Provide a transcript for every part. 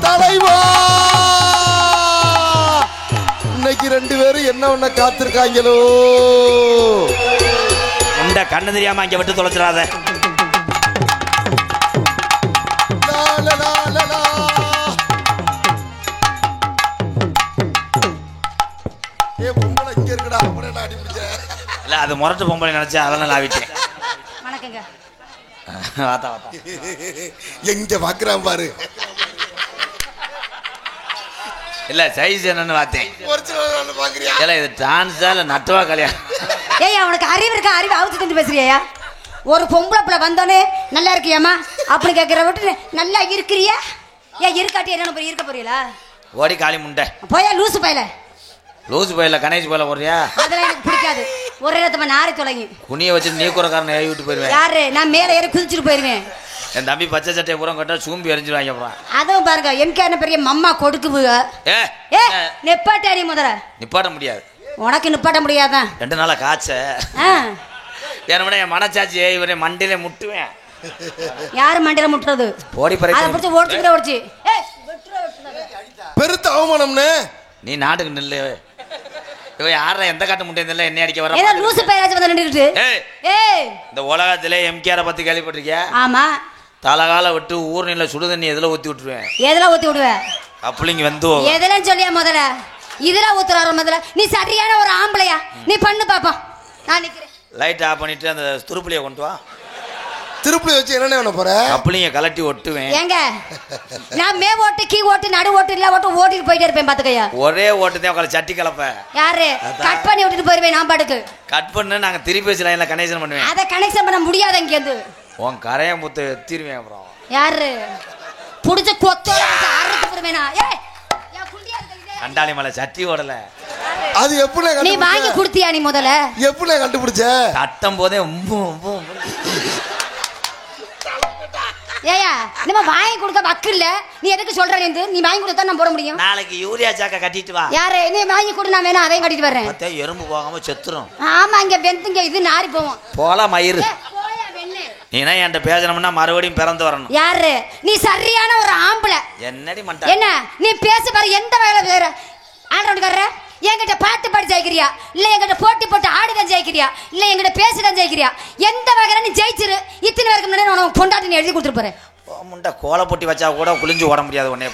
தலைவா இன்னைக்கு 2 பேரும் என்ன ஒண்ண காத்திருக்காங்களோ. இந்த கண்ணு தெரியாம அங்க விட்டு தொலைச்சிடாத. இல்ல அது முரட்டு பொம்பளை நினைச்சேன், அதெல்லாம் நான் விட்டேன். வாத்தா வாத்தா எங்க பாக்குறான் பாரு. இல்ல சைஸ் என்னன்னு பார்த்தேன். இல்ல இது டான்ஸா இல்ல நட்டுவா கல்யாணம்? ஏய் அவனுக்கு அறிவு இருக்கா? அறிவு அவுத்து தந்து பேசுறியா? ஒரு பொம்பளை பிள்ளை வந்தோடனே நல்லா இருக்கியாமா அப்படி கேட்கிற விட்டு நல்லா இருக்கிறியா? ஏன் இருக்காட்டி என்ன போய் இருக்க போறீங்களா? ஓடி காலி முண்டை போயா லூசு பையல. லூசு பையல கணேஷ் போல போறியா? அதெல்லாம் எனக்கு பிடிக்காது. ஒரு இடத்துல நாரி தொலைங்க. குனிய வச்சு நீ குறக்காரன் ஏறி விட்டு போயிருவேன். யாரு? நான் மேல ஏறி குதிச்சுட்டு போயிருவேன். என் தம்பி பச்சை சட்டையை பூரா கட்டா சூம்பி எரிஞ்சிருவாங்க. அப்புறம் அதுவும் பாருங்க எனக்கு என்ன பெரிய மம்மா கொடுக்குங்க. ஏ நிப்பாட்டாடி முதல்ல. நிப்பாட்ட முடியாது. உனக்கு நிப்பாட்ட முடியாதான்? 2 நாளா காய்ச்ச ஏன்னா என் மனச்சாச்சி இவரே மண்டியில முட்டுவேன். யாரு மண்டியில முட்டுறது? ஓடி பறக்க அதை பிடிச்சி ஓடிச்சுக்கிற ஓடிச்சு பெருத்த அவமானம்னு. நீ நாட்டுக்கு நில்லு. இவன் யார எந்த காட்டு முட்டையில என்ன அடிக்க வர? ஏதோ லூசு பையராச்சு வந்து நின்றுக்கிட்டு. ஏய் இந்த உலகத்திலே எம்கேஆர் பத்தி கேள்விப்பட்டிருக்கியா? ஆமா. தலகால விட்டு ஊர் நீல சுடுதண்ணி எதுல ஊத்தி விட்டுருவேன். எதுல ஊத்தி விடுவேன்? அப்படிங்க வந்து எதுலன்னு சொல்லியா முதல்ல? இதுல ஊத்துறாரு முதல்ல. நீ சரியான ஒரு ஆம்பளையா? நீ பண்ணு பாப்போம். நான் நிக்கிறேன். லைட் ஆஃப் பண்ணிட்டு அந்த துருப்புளிய கொண்டு வா. திருப்புளி வச்சு என்ன பண்ண போற? கப்பலிங்க கலட்டி ஒட்டுவேன். ஏங்க நான் மே ஓட்டு கீ ஓட்டு நடு ஓட்டு இல்ல ஓட்டு ஓட்டிட்டு போயிட்டே இருப்பேன் பாத்துக்கையா. ஒரே ஓட்டு தான் உங்களை சட்டி கலப்ப. யாரு? கட் பண்ணி விட்டுட்டு போயிருவேன் நான் பாட்டுக்கு. கட் பண்ணு நாங்க திருப்பி வச்சு லைன்ல கனெக்ஷன் பண்ணுவேன். அத கனெக்ஷன் பண்ண முடியாது இங்க இருந்து. உன் கரைய முத்து தீர்வேன். அப்புறம் யாரு? புடிச்ச கொத்தோட அறுத்து போடுவேனா? ஏய் யா குண்டியா இருக்கீங்க. கண்டாலி மலை சட்டி ஓடல. அது எப்படி நீ வாங்கி குடுத்தியா நீ முதல்ல? எப்படி கண்டுபிடிச்ச? தட்டும் போதே ஏயா நம்ம வாங்கி கொடுக்க வக்கு இல்ல. நீ எதுக்கு சொல்ற? நீ வாங்கி கொடுத்தா நான் போட முடியும். நாளைக்கு யூரியா சாக்க கட்டிட்டு வா. யாரு? நீ வாங்கி கொடு, நான் வேணா அதையும் கட்டிட்டு வர்றேன். மத்த எறும்பு போகாம செத்துரும். ஆமா இங்க வெந்துங்க இது நாரி போவோம். போல மயிறு. போயா வெண்ணே. நீனா என்கிட்ட பேசணும்னா மறுபடியும் பிறந்து வரணும். யாரு? நீ சரியான ஒரு ஆம்பளை. என்னடி மண்டா? என்ன நீ பேச பாரு. எந்த வகையில வேற ஆண்டவனுக்காரற? என்கிட்ட பாட்டு பாடி ஜெயிக்கிறியா? இல்ல என்கிட்ட போட்டி போட்டு ஆடுதான் ஜெயிக்கிறியா? இல்ல என்கிட்ட பேசிதான் ஜெயிக்கிறியா? எந்த வகையில நீ ஜெயிச்சிரு. இத்தனை பேருக்கு முன்னாடி உனக்கு பொண்டாட்டி நீ எழுதி கொடுத்துட்டு போறேன். முண்டை கோலை பொட்டி வச்சா கூட குளிஞ்சு ஓட முடியாது உடனே.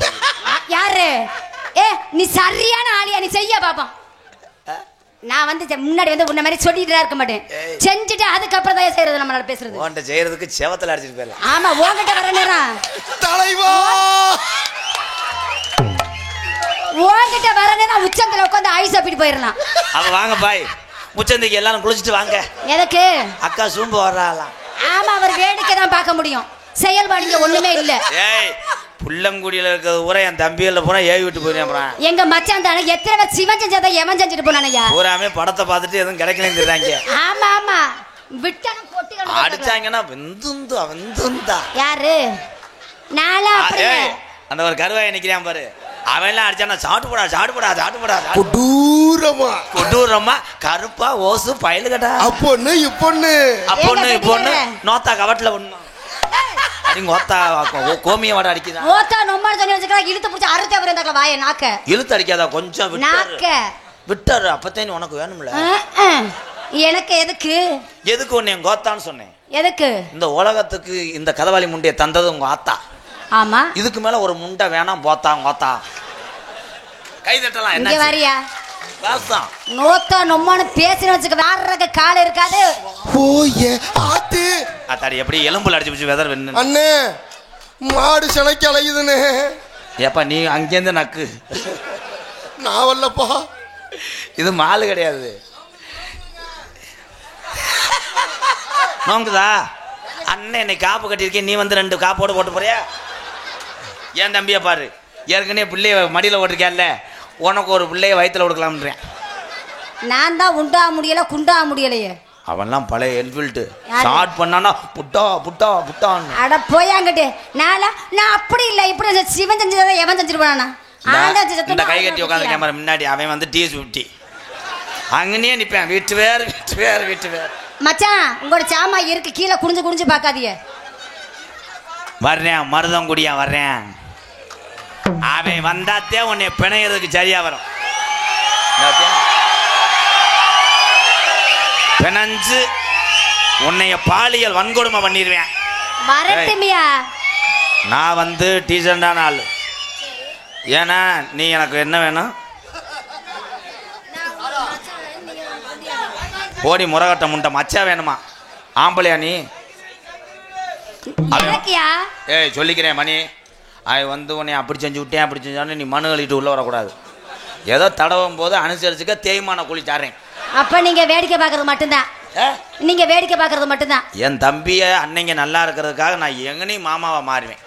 யாரு? ஏ நீ சரியான ஆளியா? நீ செய்ய பாப்போம். நான் வந்து முன்னாடி வந்து உன்ன மாதிரி சொல்லிட்டு இருக்க மாட்டேன். செஞ்சுட்டு அதுக்கப்புறம் தான் செய்யறது. நம்மளால பேசுறது உன்கிட்ட செய்யறதுக்கு செவத்துல அடிச்சிட்டு போயிடலாம். ஆமா உன்கிட்ட வர நேரம் தலைவா உன்கிட்ட வர நேரம் உச்சந்தல உட்காந்து ஐஸ் சாப்பிட்டு போயிடலாம். அப்ப வாங்க பாய் முச்சந்திக்கு எல்லாரும் குளிச்சுட்டு வாங்க. எதுக்கு? அக்கா சூம்பு வர்றாளாம். ஆமா அவர் வேடிக்கை தான் பார்க்க முடியும். செயல்பாடுங்க ஒண்ணுமே இல்ல. ஏய் புள்ளங்குடியில இருக்கிறது பூரா என் தம்பியில பூரா ஏவி விட்டு போயிருக்கேன். எங்க மச்சான் தானே எத்தனை பேர் சிவன் செஞ்சதை எவன் செஞ்சுட்டு போனானயா? பூராமே படத்தை பார்த்துட்டு எதுவும் கிடைக்கலன்னு தெரியாங்க. ஆமா ஆமா விட்டானும் பொட்டி அடிச்சாங்கன்னா வெந்துந்தா வெந்துந்தா. யாரு? நாளா அப்படியே அந்த ஒரு கருவாய் நிக்கிறான் பாரு. அவன் எல்லாம் அடிச்சானா சாப்பிட்டு போடா சாப்பிட்டு போடா சாப்பிட்டு போடா. கொடூரமா கொடூரமா கருப்பா ஓசு பயலு கட்டா. அப்பொண்ணு இப்பொண்ணு அப்பொண்ணு இப்பொண்ணு நோத்தா கவட்டில் ஒண்ணு அடிங்க ஓத்தா கோமிய வாட அடிக்குதா? ஓத்தா நொம்மாட தண்ணி வச்சுக்கா இழுத்து பிடிச்சி அறுத்து அவர் இந்த வாயை நாக்க இழுத்து அடிக்காதா? கொஞ்சம் நாக்க விட்டாரு. அப்பத்தேன் உனக்கு வேணும்ல. எனக்கு எதுக்கு? எதுக்கு ஒன்னு என் கோத்தான்னு சொன்னேன். எதுக்கு? இந்த உலகத்துக்கு இந்த கதவாளி முண்டைய தந்தது உங்க ஆத்தா. ஆமா இதுக்கு மேல ஒரு முண்டை வேணாம். போத்தா கோத்தா கை தட்டலாம். என்ன வரியா? நோத்தா நொம்மானு பேசின வச்சுக்க வேற கால இருக்காது. போயே ஆத்து அத்தாடி எப்படி எலும்புல அடிச்சு பிடிச்சி வெதர் வெண்ணு. அண்ணே மாடு சிலைக்கு அலையுதுன்னு. ஏப்பா நீ அங்கேருந்து நக்கு. நான் வரலப்பா. இது மாலு கிடையாது. நோங்குதா? அண்ணன் என்னை காப்பு கட்டியிருக்கேன். நீ வந்து 2 காப்போடு போட்டு போறியா? ஏன் தம்பியை பாரு. ஏற்கனவே பிள்ளைய மடியில் ஓட்டிருக்கேன்ல, உனக்கு ஒரு பிள்ளைய வயிற்றுல கொடுக்கலாம்ன்றேன். நான் தான் உண்டா முடியல குண்டா முடியலையே. அவன்லாம் பழைய என்ஃபீல்டு ஸ்டார்ட் பண்ணானா புட்டா புட்டா புட்டான்னு. அட போயாங்கட்டு. நான் அப்படி இல்லை இப்படி சிவன் செஞ்சதை எவன் செஞ்சுட்டு போனானா? இந்த கை கட்டி உட்காந்து கேமரா முன்னாடி அவன் வந்து TS50 அங்கனே நிப்பேன். வீட்டு வேறு வீட்டு வேறு வீட்டு வேறு. மச்சான் உங்களோட சாமா இருக்கு கீழே குனிஞ்சு குனிஞ்சு பார்க்காதீங்க. வர்றேன் மருதங்குடியா வர்றேன். அவன் வந்தாத்தே உன்னை பிணையறதுக்கு சரியா வரும். பிணைஞ்சு உன்னைய பாலியல் வன்கொடுமை பண்ணிடுவேன். வரட்டுமியா. நான் வந்து டீசெண்டான ஆள். ஏன்னா நீ எனக்கு என்ன வேணும்? போடி முறகட்ட முண்டை மச்சா வேணுமா? ஆம்பளையா நீ? ஏய் சொல்லிக்கிறேன் மணி, அவன் வந்து உன்னை அப்படி செஞ்சு விட்டேன் அப்படி செஞ்சான்னு நீ மனு கழிட்டு உள்ள வரக்கூடாது. ஏதோ தடவும் போது அனுசரிச்சுக்க தேய்மான கூலி தரேன். அப்ப நீங்க வேடிக்கை பார்க்கறது மட்டும்தான். நீங்க வேடிக்கை பார்க்கறது மட்டும்தான். என் தம்பிய அன்னைங்க நல்லா இருக்கிறதுக்காக நான் எங்கனையும் மாமாவா மாறுவேன்.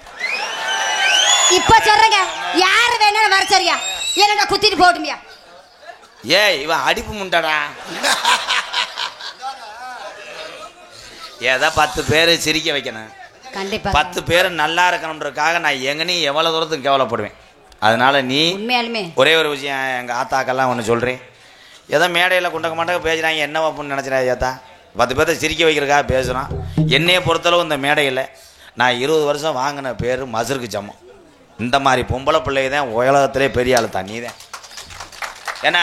இப்ப சொல்றேங்க, யாரு வேணாலும் வர சரியா என்னடா குத்திட்டு போட்டுமியா. ஏய் இவன் அடிப்பு முண்டடா. ஏதோ 10 பேர் சிரிக்க வைக்கணும். கண்டிப்பா 10 பேர் நல்லா இருக்கணுன்றதுக்காக நான் எங்கனையும் எவ்வளவு தூரத்துக்கு கேவலப்படுவேன். அதனால நீ உண்மையாலுமே ஒரே ஒரு விஷயம் எங்கள் ஆத்தாக்கெல்லாம் ஒன்று சொல்கிறேன். ஏதோ மேடையில் குண்டக்க மாட்டக்க பேசுகிறாங்க, என்ன வைப்புன்னு நினச்சிடாது ஏத்தா. 10 பேர்த்த சிரிக்க வைக்கிறதுக்காக பேசுகிறான். என்னையை பொறுத்தளவு இந்த மேடையில் நான் 20 வருஷம் வாங்கின பேர் மசருக்கு சமம். இந்த மாதிரி பொம்பளை பிள்ளை தான் உலகத்திலே பெரிய ஆள் தான் நீ தான். ஏன்னா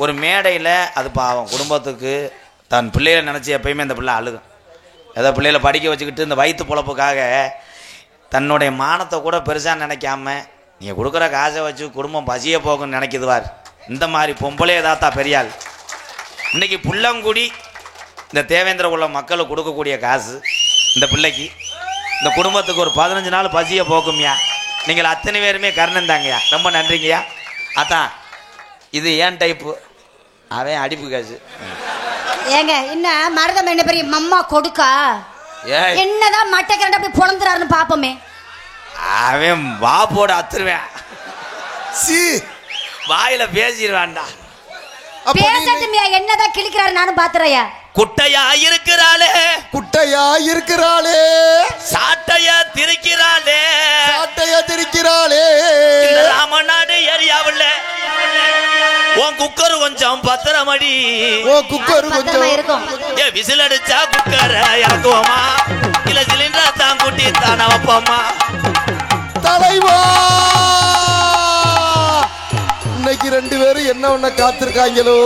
ஒரு மேடையில் அது அவன் குடும்பத்துக்கு தன் பிள்ளைகளை நினச்சி எப்பயுமே இந்த பிள்ளை அழுகும். ஏதோ பிள்ளைகளை படிக்க வச்சுக்கிட்டு இந்த வயிற்று பொழப்புக்காக தன்னுடைய மானத்தை கூட பெருசாக நினைக்காம நீங்கள் கொடுக்குற காசை வச்சு குடும்பம் பசிய போக்குன்னு நினைக்குதுவார். இந்த மாதிரி பொம்பளை ஏதாத்தா பெரியாள். இன்றைக்கி புள்ளங்குடி இந்த தேவேந்திர உள்ள மக்களுக்கு கொடுக்கக்கூடிய காசு இந்த பிள்ளைக்கு இந்த குடும்பத்துக்கு ஒரு 15 நாள் பசிய போக்கும்யா. நீங்கள் அத்தனை பேருமே கருணந்தாங்கய்யா, ரொம்ப நன்றிங்கய்யா. அதான் இது ஏன் டைப்பு, அவன் அடிப்பு காசு. ஏங்க இன்னும் மருதம் என்ன பெரிய மம்மா கொடுக்கா என்னதான் மட்டை கரண்ட் அப்படி பொழந்துறாருன்னு பாப்போமே. அவன் வாப்போட அத்துருவேன், வாயில பேசிடுவான்டா. பேசட்டுமியா, என்னதான் கிழிக்கிறாரு நானும் பாத்துறையா. குட்டையா இருக்கிறாளே குட்டையா இருக்கிறாளே சாட்டையா திரிக்கிறாளே சாட்டையா திரிக்கிறாளே ராமநாடு ஏரியாவில் உன் குக்கர் கொஞ்சம் பத்திரமடி. ஓ குக்கர் கொஞ்சம் இருக்கும். ஏ விசில் அடிச்சா குக்கர் இறக்குவோமா இல்ல சிலிண்டர் தான் கூட்டி தானே வைப்போமா. தலைவா இன்னைக்கு 2 பேரும் என்ன ஒண்ண காத்திருக்காங்களோ.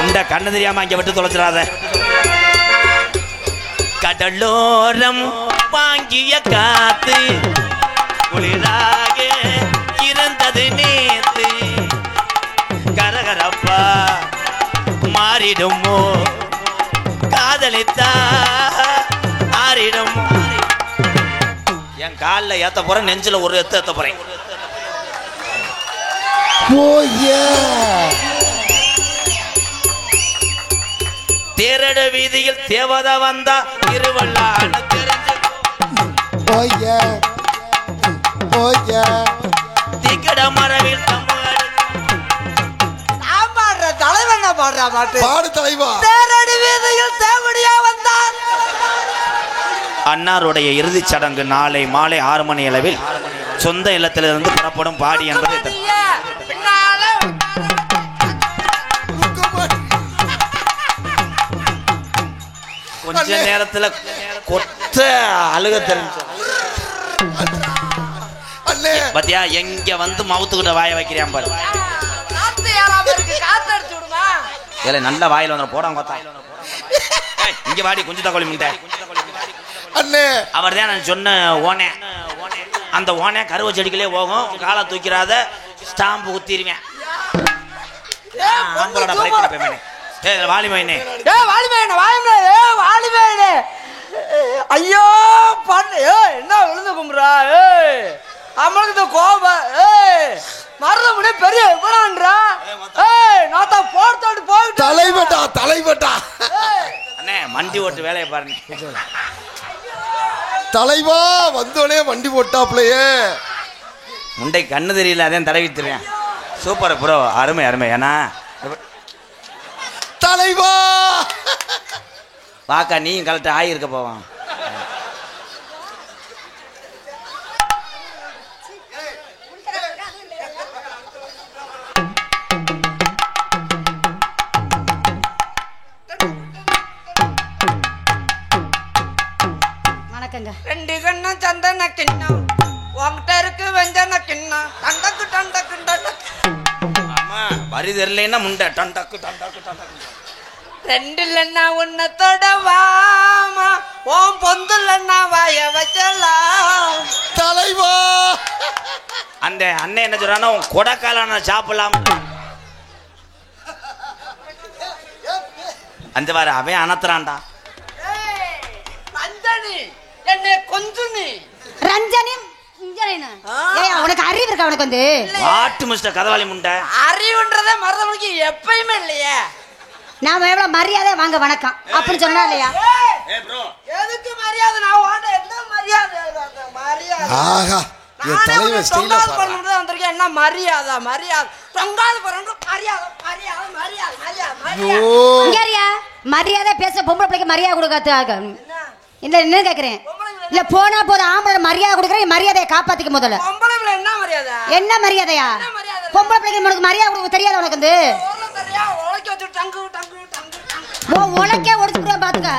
இந்த கண்ணு தெரியாம இங்க விட்டு தொலைச்சிடாத. கடலோரம் வாங்கிய காத்து குளிராக இருந்தது நேத்து, கரகரப்பா மாறிடுமோ காதலித்தா ஆறிடும். என் காலில் ஏத்த போறேன், நெஞ்சில ஒரு ஏத்த போறேன். தேரட வீதியில் தேவதை வந்தா திருவள்ளான்னு தெரிஞ்சு திக்கட மரவில் தலைவன் பாடுறா பாட்டு பாடு தலைவா. தேரடி வீதியில் தேவடியா வந்தார். அன்னாருடைய இறுதிச் சடங்கு நாளை மாலை 6 மணி அளவில் சொந்த இல்லத்திலிருந்து புறப்படும் பாடி என்பதை கொஞ்ச நேரத்துல கொத்த அழுக தெரிஞ்சு பத்தியா எங்க வந்து மவுத்துக்கிட்ட வாய வைக்கிறியான் பாரு. ஏல நல்ல வாயில வந்து போடாம கொத்தா இங்க வாடி குஞ்சு தக்கோலி முண்டை. அவர் தான் நான் சொன்ன ஓனே. அந்த ஓனே கருவ செடிகளே போகும், காலை தூக்கிறாத ஸ்டாம்பு குத்திடுவேன். ஆம்பளோட பைக் பேமேனே வாலிமைனே ஐயோ பண்ண என்ன விழுந்து கும்புறா. நம்மளுக்கு கோபம் மருதமுனே பெரிய விபரம்ன்றா. நான் தான் போட்டு போயிட்டு தலைவட்டா தலைவட்டா அண்ணே மண்டி ஓட்டு வேலையை பாருங்க. தலைவா வந்தோடனே வண்டி போட்டாப்லையே. முண்டை கண்ணு தெரியல, அதான் தடவித்துருவேன். சூப்பர் ப்ரோ, அருமை அருமை. ஏன்னா தலைவா வாக்கா நீயும் கலெக்ட் ஆகியிருக்க போவான். வணக்கங்க. 2 கண்ணம் சந்தன கிண்ணம் உங்க வெஞ்சன கிண்ணா டண்டக்கு டண்டக்கு டண்டக்கு. ஆமா வரி தெரியலன்னா முண்டை டண்டக்கு டண்டக்கு டண்டக்கு. ரெண்டுலன்னா உன்னத்தோட வாமா ஓம் பொந்துலன்னா வாய வச்சலாம். தலைவா அந்த அண்ணன் என்ன சொல்றான்னா உன் கொடைக்காலான சாப்பிடலாம். அந்த வார அவன் அனத்துறான்டா. ரஞ்சனி என்னை கொஞ்சுனி. ரஞ்சனி உனக்கு அறிவு இருக்கா? உனக்கு வந்து வாட்டு மிஸ்டர் கதவாளி முண்டை. அறிவுன்றதே மருதமணிக்கு எப்பயுமே இல்லையே. நாம எவ்வளவு மரியாதை வாங்க வணக்கம் அப்படின்னு சொன்னா இல்லையா? எதுக்கு மரியாதை? நான் வாண்ட என்ன மரியாதை? மரியாதை ஆஹா என் தலைவன் ஸ்டைலா பண்ணுறது வந்திருக்கேன். என்ன மரியாதை? மரியாதை தொங்காது போறேன். மரியாதை மரியாதை மரியாதை மரியாதை. மரியாதை பேச பொம்பளை பிள்ளைக்கு மரியாதை கொடுக்காது இல்ல என்ன கேக்குறேன்? இல்ல போனா போது ஆம்பளை மரியாதை கொடுக்குறேன். மரியாதையை காப்பாத்திக்க முதல்ல. பொம்பளை பிள்ளை என்ன மரியாதை? என்ன மரியாதையா? பொம்பளை பிள்ளைக்கு உனக்கு மரியாதை கொடுக்க தெரியாது உனக்கு வந்து. உனக்கே ஒடிச்சு பாத்துக்க.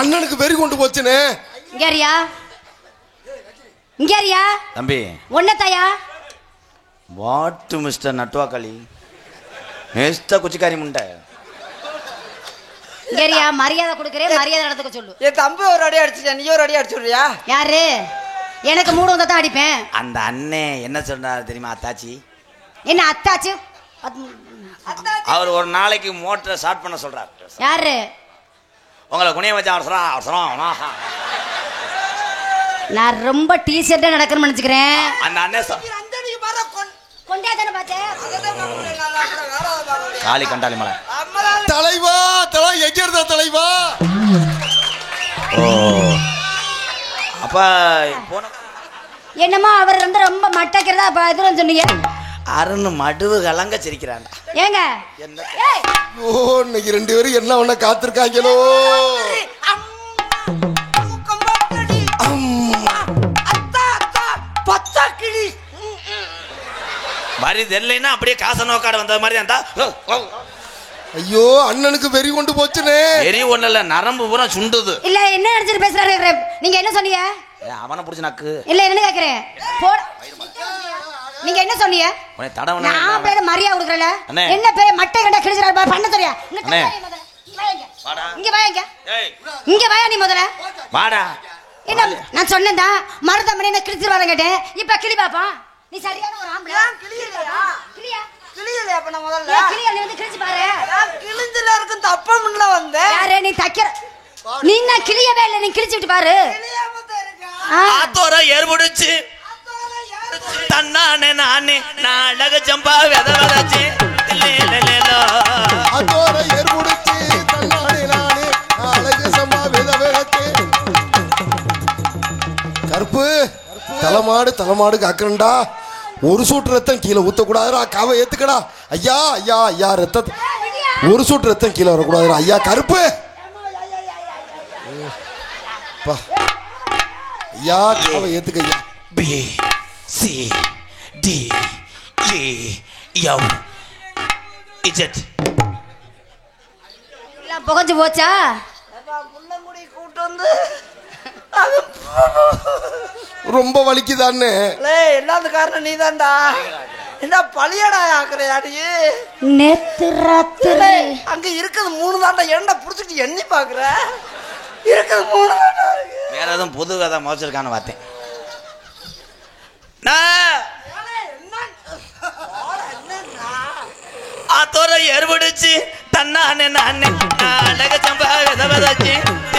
அண்ணனுக்கு வெறி கொண்டு போச்சுனே. இங்கேரியா இங்கேரியா தம்பி ஒன்னத்தாயா வாட்டு மிஸ்டர் நட்டுவாக்காளி மேஸ்த குச்சிக்காரி முண்டை. இங்கேரியா மரியாதை கொடுக்குறேன். மரியாதை நடந்துக்க சொல்லு. என் தம்பி ஒரு அடி அடிச்சுட்டேன். நீ ஒரு அடி அடிச்சுடுறியா? யாரு? எனக்கு மூடு வந்தா தான் அடிப்பேன். அந்த அண்ணன் என்ன சொன்னார் தெரியுமா? அத்தாச்சி என்ன அத்தாச்சு? அவர் ஒரு நாளைக்கு மோட்டரை ஸ்டார்ட் பண்ண சொல்றாரு. யாரு? உங்களை குனிய வச்சு அவர் சொல்றான். நான் ரொம்ப டீஷர்ட்டா நடக்கணும்னு நினைச்சுக்கிறேன். அந்த அண்ணன் கொண்டே தானே பார்த்தேன். காளி கண்டாளி மலை. தலைவா தலை எங்க இருந்தா தலைவா? ஓ அப்ப போன என்னமோ அவர் வந்து ரொம்ப மட்டக்கிறதா இதுன்னு சொன்னீங்க. அருண் மடுவு கலங்க சிரிக்கிறான்டா. ஏங்க ஏய் ஓ இன்னைக்கு ரெண்டு பேரும் என்ன ஒண்ண காத்திருக்காங்களோ. மாதிரி தெரியலன்னா அப்படியே காச நோக்காட வந்த மாதிரி இருந்தா. ஐயோ அண்ணனுக்கு வெறி கொண்டு போச்சுனே. வெறி ஒண்ணு இல்ல நரம்பு பூரா சுண்டுது. இல்ல என்ன நினைச்சிட்டு பேசுறாரு? நீங்க என்ன சொன்னீங்க? அவனை புடிச்சு நக்கு. இல்ல என்ன கேக்குறேன்? நீங்க என்ன சொன்னீங்க? நான் பேரு மரியாதை கொடுக்கறல. என்ன பேரு மட்டை கண்ட கிழிச்சறாரு பாரு பண்ண தெரியா? இங்க வாங்க. இங்க வாயா நீ முதல்ல. வாடா. என்ன நான் சொன்னேன்டா மருதமணி என்ன கிழிச்சிருவாங்க கேட்டேன். இப்ப கிளி பாப்பா. நீ சரியான ஒரு ஆம்பளை. கிளியலையா? கிளியலையா அப்ப நான் முதல்ல. கிளிய நீ வந்து கிழிச்சு பாரு. நான் கிழிஞ்சல இருக்கும் தப்பம்ல வந்தேன். யாரே நீ தக்கற? நீ என்ன கிளியவே இல்ல நீ கிழிச்சிட்டு பாரு. கிளியாம இருக்கா? ஆத்தோர ஏர்முடிச்சு தன்னானே நானே நாடக ஜம்பா வெதவதச்சி லேலேலோ. ஆத்தோர ஏர்முடிச்சு தன்னானே நானே நாடக ஜம்பா வெதவதச்சி. கருப்பு தலைமாடு காக்கறண்டா. ஒரு சூட்டு ரத்தம் கீழே ஊத்தக்கூடாதுடா. காவை ஏத்துக்கடா. ஐயா ஐயா ஐயா ரத்தம் ஒரு சூட்டு ரத்தம் கீழே வரக்கூடாதுடா. ஐயா கருப்பு ஐயா காவை ஏத்துக்க. ஐயா B C D E F Z எல்லாம் புகஞ்சு போச்சா? முள்ளங்குடி கூட்டு வந்து ரொம்ப வலிக்குதான்னு. எல்லாத்து காரணம் நீ தான்டா. என்ன பழியடா ஆக்குறையாடி? நேத்து ராத்திரி அங்க இருக்குது 3 தாண்டா. ஏன்டா புடிச்சிட்டு எண்ணி பாக்குற? இருக்குது 3 தாண்டா. வேற எதுவும் புது கதை மோச்சிருக்கான்னு பார்த்தேன். ஆத்தோர ஏர்பிடிச்சு தன்னானே நானே நாடக ஜம்பா வெதவதச்சி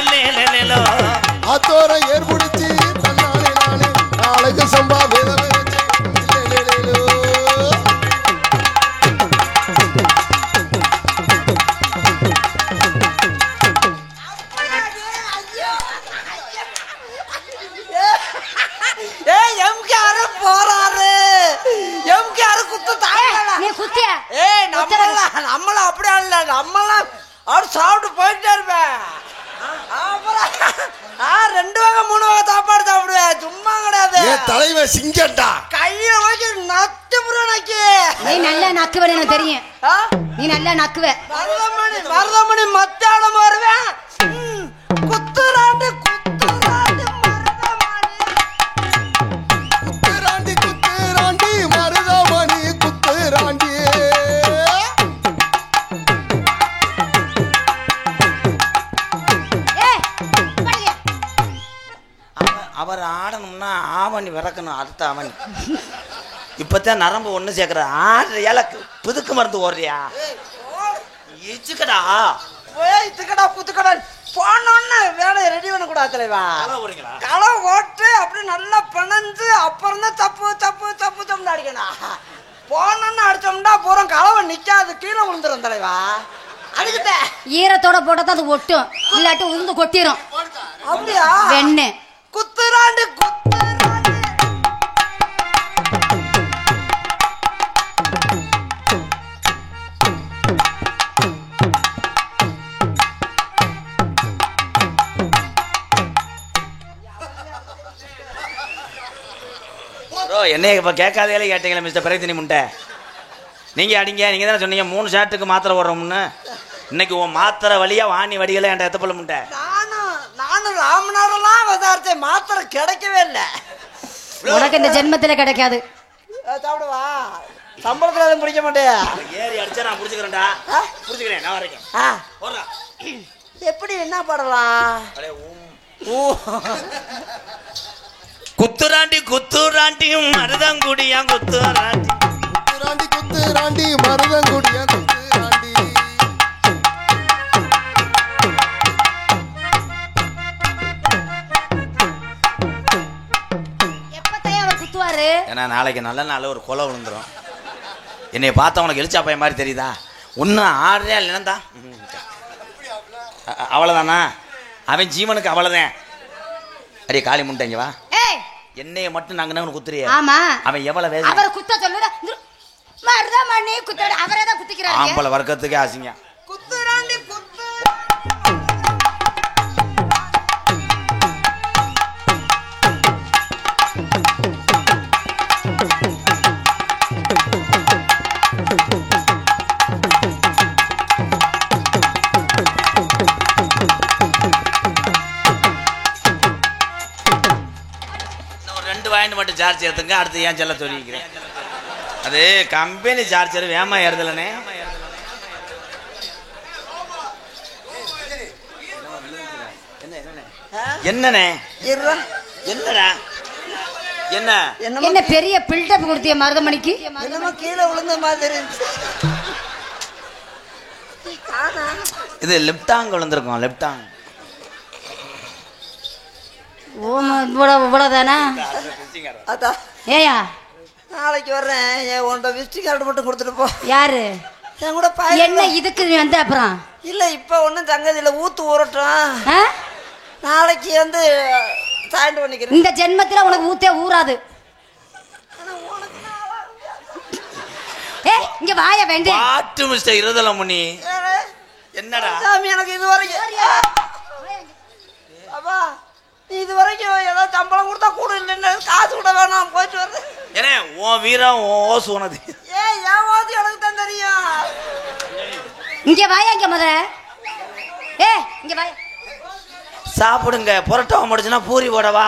லேலேலோ. ஆத்தோர ஏர்முடிச்சு தன்னானே நானே நாடக ஜம்பா வெதவதச்சி லேலேலோ. எம்கேஆர் போறாரு. எம்கேஆர் குத்து தாங்கடா. நீ குத்தியா? நம்மள அப்படியே இல்ல. நம்மலாம் அவர் சாப்பிட்டு போயிட்டே இருப்பேன். அப்புறம் 2 வகை 3 வகை சாப்பாடு சாப்பிடுவேன். சும்மா கிடையாது. ஏன் தலைவன் சிங்கண்டா. கையில வச்சு நத்து புறனக்கி. நீ நல்லா நக்குவே எனக்கு தெரியும். நீ நல்லா நக்குவே. மருதமணி மத்தியானம் வருவேன். குத்துறாண்டு மருதமணி. அவர் ஆடணும்னா ஆவணி விறக்கணும், அடுத்த ஆவணி. இப்பதான் நரம்பு ஒண்ணு சேர்க்கிற ஆடுற ஏலக்கு புதுக்கு மருந்து ஓடுறியா? இச்சுக்கடா இத்துக்கடா புத்துக்கடா போனோன்னு வேலையை ரெடி பண்ணக்கூடாது தலைவா. களை ஓட்டு அப்படி நல்லா பிணைஞ்சு அப்புறம் தான் தப்பு தப்பு தப்பு தப்பு அடிக்கணும். போனோன்னு அடிச்சோம்னா பூரா களவை நிக்காது, கீழே விழுந்துரும் தலைவா. அதுக்கிட்ட ஈரத்தோட போட்டா அது ஒட்டும், இல்லாட்டி உளுந்து கொட்டிரும். அப்படியா? வெண்ணு குத்துராண்டு குத்துராண்டு. என்னைய இப்போ கேட்காதே கேட்டீங்களா மிஸ்டர் பிரதினி முண்டை? நீங்கள் அடிங்க, நீங்கள் தானே சொன்னீங்க 3 ஷாட்டுக்கு மாத்திரை ஓடுறோம்னு. இன்னைக்கு உன் மாத்திரை வழியா வாணி வடிகளை என்கிட்ட எத்தப்பள்ள முண்டை. நானும் ராமநாடெல்லாம் விசாரிச்சேன், மாத்திரை கிடைக்கவே இல்லை. உனக்கு இந்த ஜென்மத்தில் கிடைக்காது. சாப்பிடுவா சம்பளத்தில் எதுவும் பிடிக்க மாட்டேயா? ஏறி அடிச்சா நான் பிடிச்சிக்கிறேன்டா. பிடிச்சிக்கிறேன், நான் வரேன். எப்படி என்ன பாடலாம்? குத்துராண்டி குத்துராண்டியும் மருதங்குடியா குத்துராண்டி குத்துராண்டி குத்துராண்டி மருதங்குடியா குத்துராண்டி. எப்பத்தையும் அவர் குத்துவாரு. ஏன்னா நாளைக்கு நல்ல நாள் ஒரு கொலை விழுந்துரும். என்னை பார்த்தா உனக்கு எழுச்சா பையன் மாதிரி தெரியுதா? ஒன்றும் ஆடுறே இல்லைன்னா அவ்வளோதானா? அவன் ஜீவனுக்கு அவ்வளோதான். அடியே காளி முண்டைங்க வா. என்னைய மட்டும் நாங்க குத்துறிய. ஆமா, அவன் எவ்வளவு வேலை அவர் குத்த சொல்லுதா மருதமணி குத்த அவரே தான் குத்திக்கிறாரு. ஆம்பளை வர்க்கத்துக்கே ஆசிங்க. குத்துராண்டி குத்து. வாங்கிட்டு மட்டும் சார்ஜ் ஏற்றுங்க, அடுத்து ஏன் செல்ல சொல்லிக்கிறேன். அது கம்பெனி சார்ஜர் வேமா ஏறுதலனே. என்னண்ணே என்னடா என்ன என்ன பெரிய பில்டப் கொடுத்திய மருதமணிக்கு? என்னமோ கீழே விழுந்த மாதிரி இது லெப்டாங் விழுந்திருக்கும். லெப்டாங் இவ்வளவுதானா? அதான் ஏயா நாளைக்கு வர்றேன், உன்கிட்ட விசிட்டிங் கார்டு மட்டும் கொடுத்துட்டு போ. யாரு? என் கூட என்ன இதுக்கு வந்து அப்புறம் இல்ல இப்ப ஒன்னும் சங்கதியில ஊத்து ஊறட்டும். நாளைக்கு வந்து சாய்ந்து பண்ணிக்கிறேன். இந்த ஜென்மத்துல உனக்கு ஊத்தே ஊறாது. இங்க வாய வேண்டே பாட்டு மிஸ்டர் இருதல முனி. என்னடா சாமி எனக்கு இது வரைக்கும் அப்பா இது வரைக்கும் ஏதாவது சம்பளம் கொடுத்தா கூட இல்லைன்னு காசு கூட வேணாம், போயிட்டு வருது. ஏன்னா உன் வீரம் ஓசு உனது. ஏன் ஓது எனக்கு தான் தெரியும். இங்க வாயா, இங்க முதல்ல இங்க வாயா. சாப்பிடுங்க, புரட்டா முடிச்சுன்னா பூரி போடவா.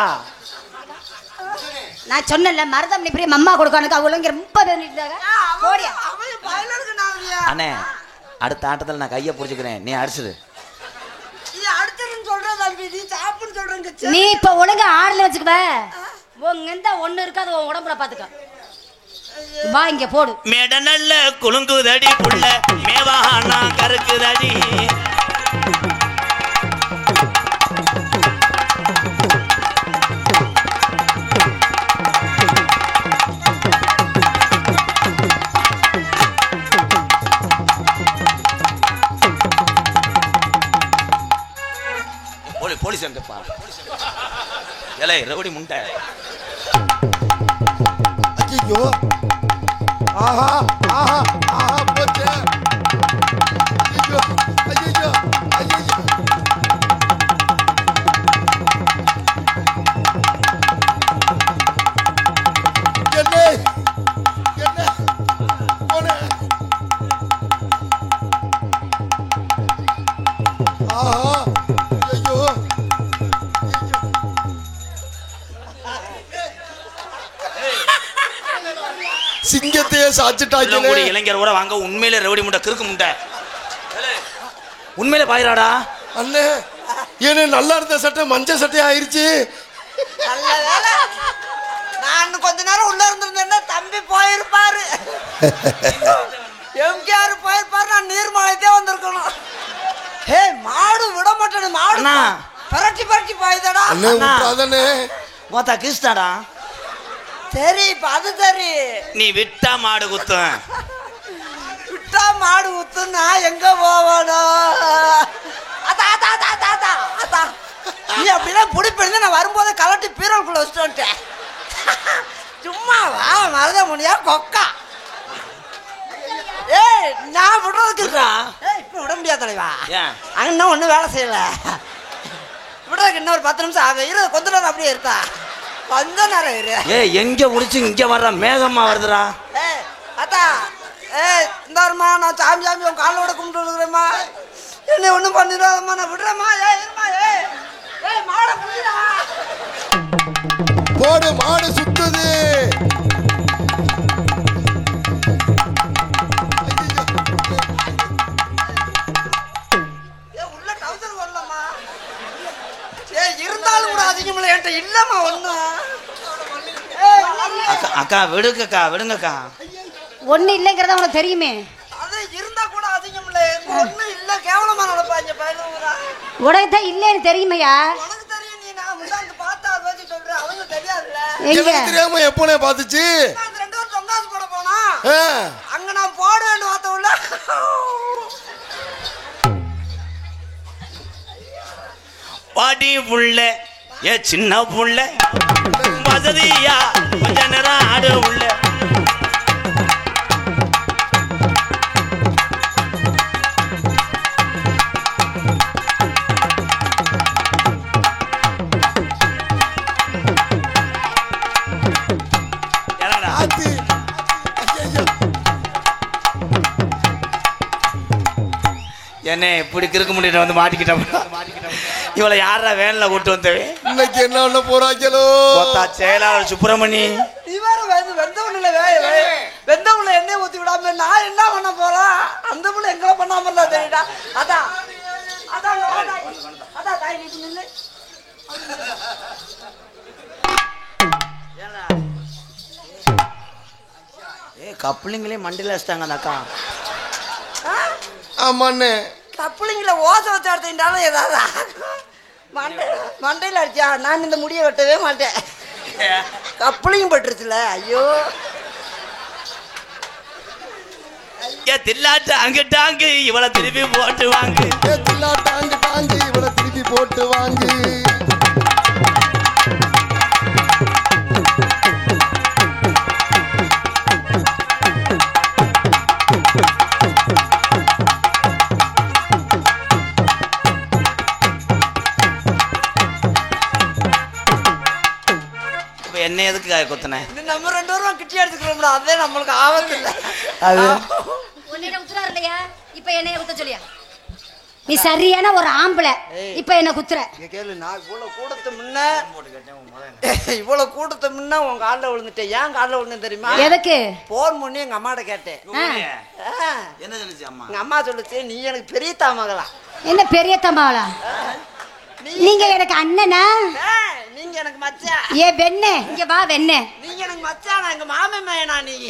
நான் சொன்னல மருதமணி பெரிய மம்மா கொடுக்கானுக்கு அவ்வளோ இங்க ரொம்ப அண்ணே. அடுத்த ஆட்டத்தில் நான் கையை பிடிச்சிக்கிறேன், நீ அடிச்சிடு. நீ இப்ப ஒழுங்கா ஆடல வச்சுக்குவ. உங்க ஒண்ணு இருக்காது, உன் உடம்புல பாத்துக்க. வா இங்க போடு. மேட நல்ல குலுங்குதடி புள்ள மேவானா கருக்குதடி. போலீஸ் எங்கப்பா? ஏலே ரவுடி முண்டை. ஐயோ ஆஹா ஆஹா ஆஹா போச்சே. ஐயோ ஐயோ ஐயோ. என்ன என்ன போனே. ஆஹா ஐயோ. சிங்கத்தையே சாச்சிட்டாங்க. இளைஞர் கூட வாங்க. உண்மையிலே ரவுடி முண்டை, கிறுக்கு முண்டை. உண்மையிலே பாயிராடா அண்ணே. ஏன்னு நல்லா இருந்த சட்டை மஞ்சள் சட்டை ஆயிருச்சு. நல்ல வேலை நான் இன்னும் கொஞ்ச நேரம் உள்ள இருந்திருந்தேன்னா தம்பி போயிருப்பாரு. எம்கேஆர் போயிருப்பாரு. நான் நீர்மலைத்தே வந்திருக்கணும். ஹே மாடு விட மாட்டேன். மாடு பரட்டி பரட்டி போயுதடா. மொத்தா கிறிஸ்டாடா. சரி இப்ப அது சரி. நீ விட்டா மாடு குத்தும். விட்டா மாடு குத்துன்னா எங்க போவணும்? அத்தா அத்தா அத்தா அத்தா அத்தா நீ அப்படிலாம் பிடிப்பிருந்த நான் வரும்போது கலட்டி பீரோக்குள்ள வச்சுட்டு வந்துட்டேன். சும்மாவா மருத முடியா கொக்கா. ஏய் நான் விடுறதுக்குறா. இப்ப விட முடியாது தலைவா. அங்க ஒன்றும் வேலை செய்யல. விடுறதுக்கு இன்னும் ஒரு 10 நிமிஷம் ஆகும். இரு கொஞ்ச நேரம் அப்படியே இருக்கா. கொஞ்ச நேரம் இரு. எங்க முடிச்சு இங்க வர்ற மேகமா வருதுடா. அத்தா இந்த வருமா நான் சாமி சாமி உன் காலோட கும்பிட்டு விழுகிறேம்மா. என்ன ஒன்றும் பண்ணிடாதம்மா. நான் விடுறேம்மா. இருமா. மாடை புரியுதா? போடு மாடு சுத்துது. உள்ள டவுசர் வரலம்மா. இருந்தாலும் கூட அதிகமில்லை என்கிட்ட இல்லம்மா ஒண்ணு. அக்கா விடுங்கக்கா விடுங்கக்கா. ஒண்ணு இல்லைங்கிறத உனக்கு தெரியுமே. அது இருந்தா கூட அதிகம் இல்லை. ஒண்ணு இல்ல கேவலமா நடப்பாங்க பயலுறா. உனக்கு இல்லைன்னு தெரியுமையா? உனக்கு தெரியும். நீ நான் முன்னாடி பார்த்தா அதை வச்சு சொல்றேன். அவங்க தெரியாதுல்ல. எனக்கு தெரியாம எப்போனே பாத்துச்சு. 2 வருஷம் தொங்காசு போட போனா அங்க நான் போடுவேன்னு பார்த்த உள்ள பாடி புள்ள ஏ சின்ன புள்ள வசதியா கொஞ்ச நேரம் ஆடு உள்ள. என்ன இப்படி கிறுக்க முடியும் வந்து மாட்டிக்கிட்டோம். இவளை யாரா வேன்ல கூட்டு வந்தவே? இன்னைக்கு என்ன பண்ண போறாங்களோ? செயலாளர் சுப்பிரமணி இவர வெந்தவுள்ள வெந்தவுள்ள எண்ணெய் ஊத்தி விடாம நான் என்ன பண்ண போறேன்? அந்த புள்ள எங்களை பண்ணாம இருந்தா தெரியுடா. அதான் அதான் அதான் தாய் நீ நில்லு. கப்ளிங்களே மண்டில வச்சிட்டாங்க அந்த அக்கா. ஆமாண்ணே கப்ளிங்கில ஓசை வச்சு அடிச்சுட்டாலும் ஏதாவது மண்டையில் அடிச்சா நான் இந்த முடியை வெட்டவே மாட்டேன். கப்ளிங் பட்டுருச்சுல. ஐயோ தில்லாட்டு அங்கிட்டாங்க இவளை திருப்பி போட்டு வாங்கு. தில்லாட்டாங்க தாங்கி இவளை திருப்பி போட்டு வாங்கு. என்ன எதுக்கு கொத்தன? நம்ம 2 பேரும் கிட்டி எடுத்துக்கிறோம்டா. அதே நம்மளுக்கு ஆபத்து இல்லை. அது உன்னிடம் குத்துறாரு இல்லையா? இப்ப என்னைய குத்த சொல்லியா? நீ சரியான ஒரு ஆம்பளை. இப்ப என்ன குத்துற? கேளு. நான் இவ்வளவு கூட்டத்தை முன்ன உன் காலில் விழுந்துட்டேன். ஏன் காலில் விழுந்தேன் தெரியுமா? எதுக்கு? போன் பண்ணி எங்க அம்மாட்ட கேட்டேன். என்ன சொல்லுச்சு அம்மா? எங்க அம்மா சொல்லுச்சு நீ எனக்கு பெரிய தாமகளா. என்ன பெரிய தம்பாவளா? நீங்க எனக்கு அண்ணனா? நீங்க எனக்கு மச்சான். ஏ வெண்ணே இங்க வா வெண்ணே. நீங்க எனக்கு மச்சான். நான் எங்க மாமன் மேனா. நீங்க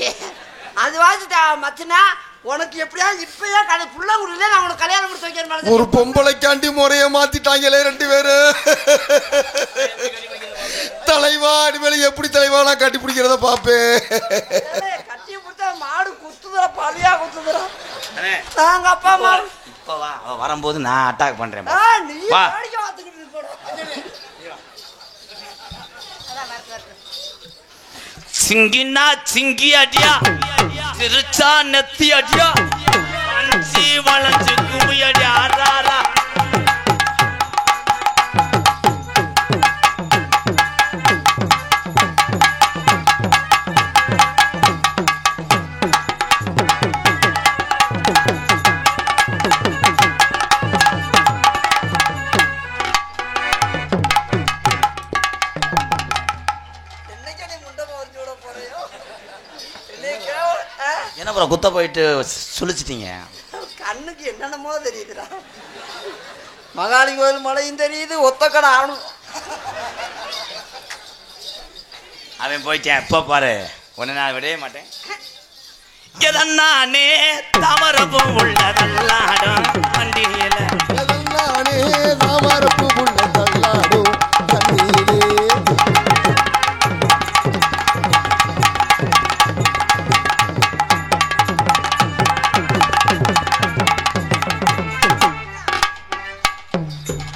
அது வாசிட்டா மச்சனா உனக்கு எப்படியா இப்பயா கடை புள்ள குடியில நான் உனக்கு கல்யாணம் முடிச்சு வைக்கிறேன். ஒரு பொம்பளைக்காண்டி முறைய மாத்திட்டாங்களே 2 பேரு. தலைவா அடிமேல எப்படி தலைவாலாம் கட்டி பிடிக்கிறத பாப்பேன். கட்டி பிடிச்சா மாடு குத்துதுற பழியா குத்துதுற. நாங்க அப்பா அம்மா இப்ப வா வரும்போது நான் அட்டாக் பண்றேன். நீ அடிக்க வாத்துக்கிட்டு போட. சிங்கினா சிங்கி அடியா திருச்சா நெத்தி அடியா அஞ்சி வளைஞ்சு கும்பி அடி ஆறாரா. என்ன ப்ரோ குத்த போயிட்டு சுழிச்சிட்டீங்க? கண்ணுக்கு என்னென்னமோ தெரியுதுடா. மகாலி கோயில் மலையும் தெரியுது. ஒத்தக்கடை ஆணும் அவன் போயிட்டேன். இப்போ பாரு, உன்னை நான் விடவே மாட்டேன். எதன்னானே தாமரப்பு உள்ளதல்லாடும் வண்டியில, எதன்னானே தாமரப்பு உள்ளதல்லாடும் தண்ணீரே.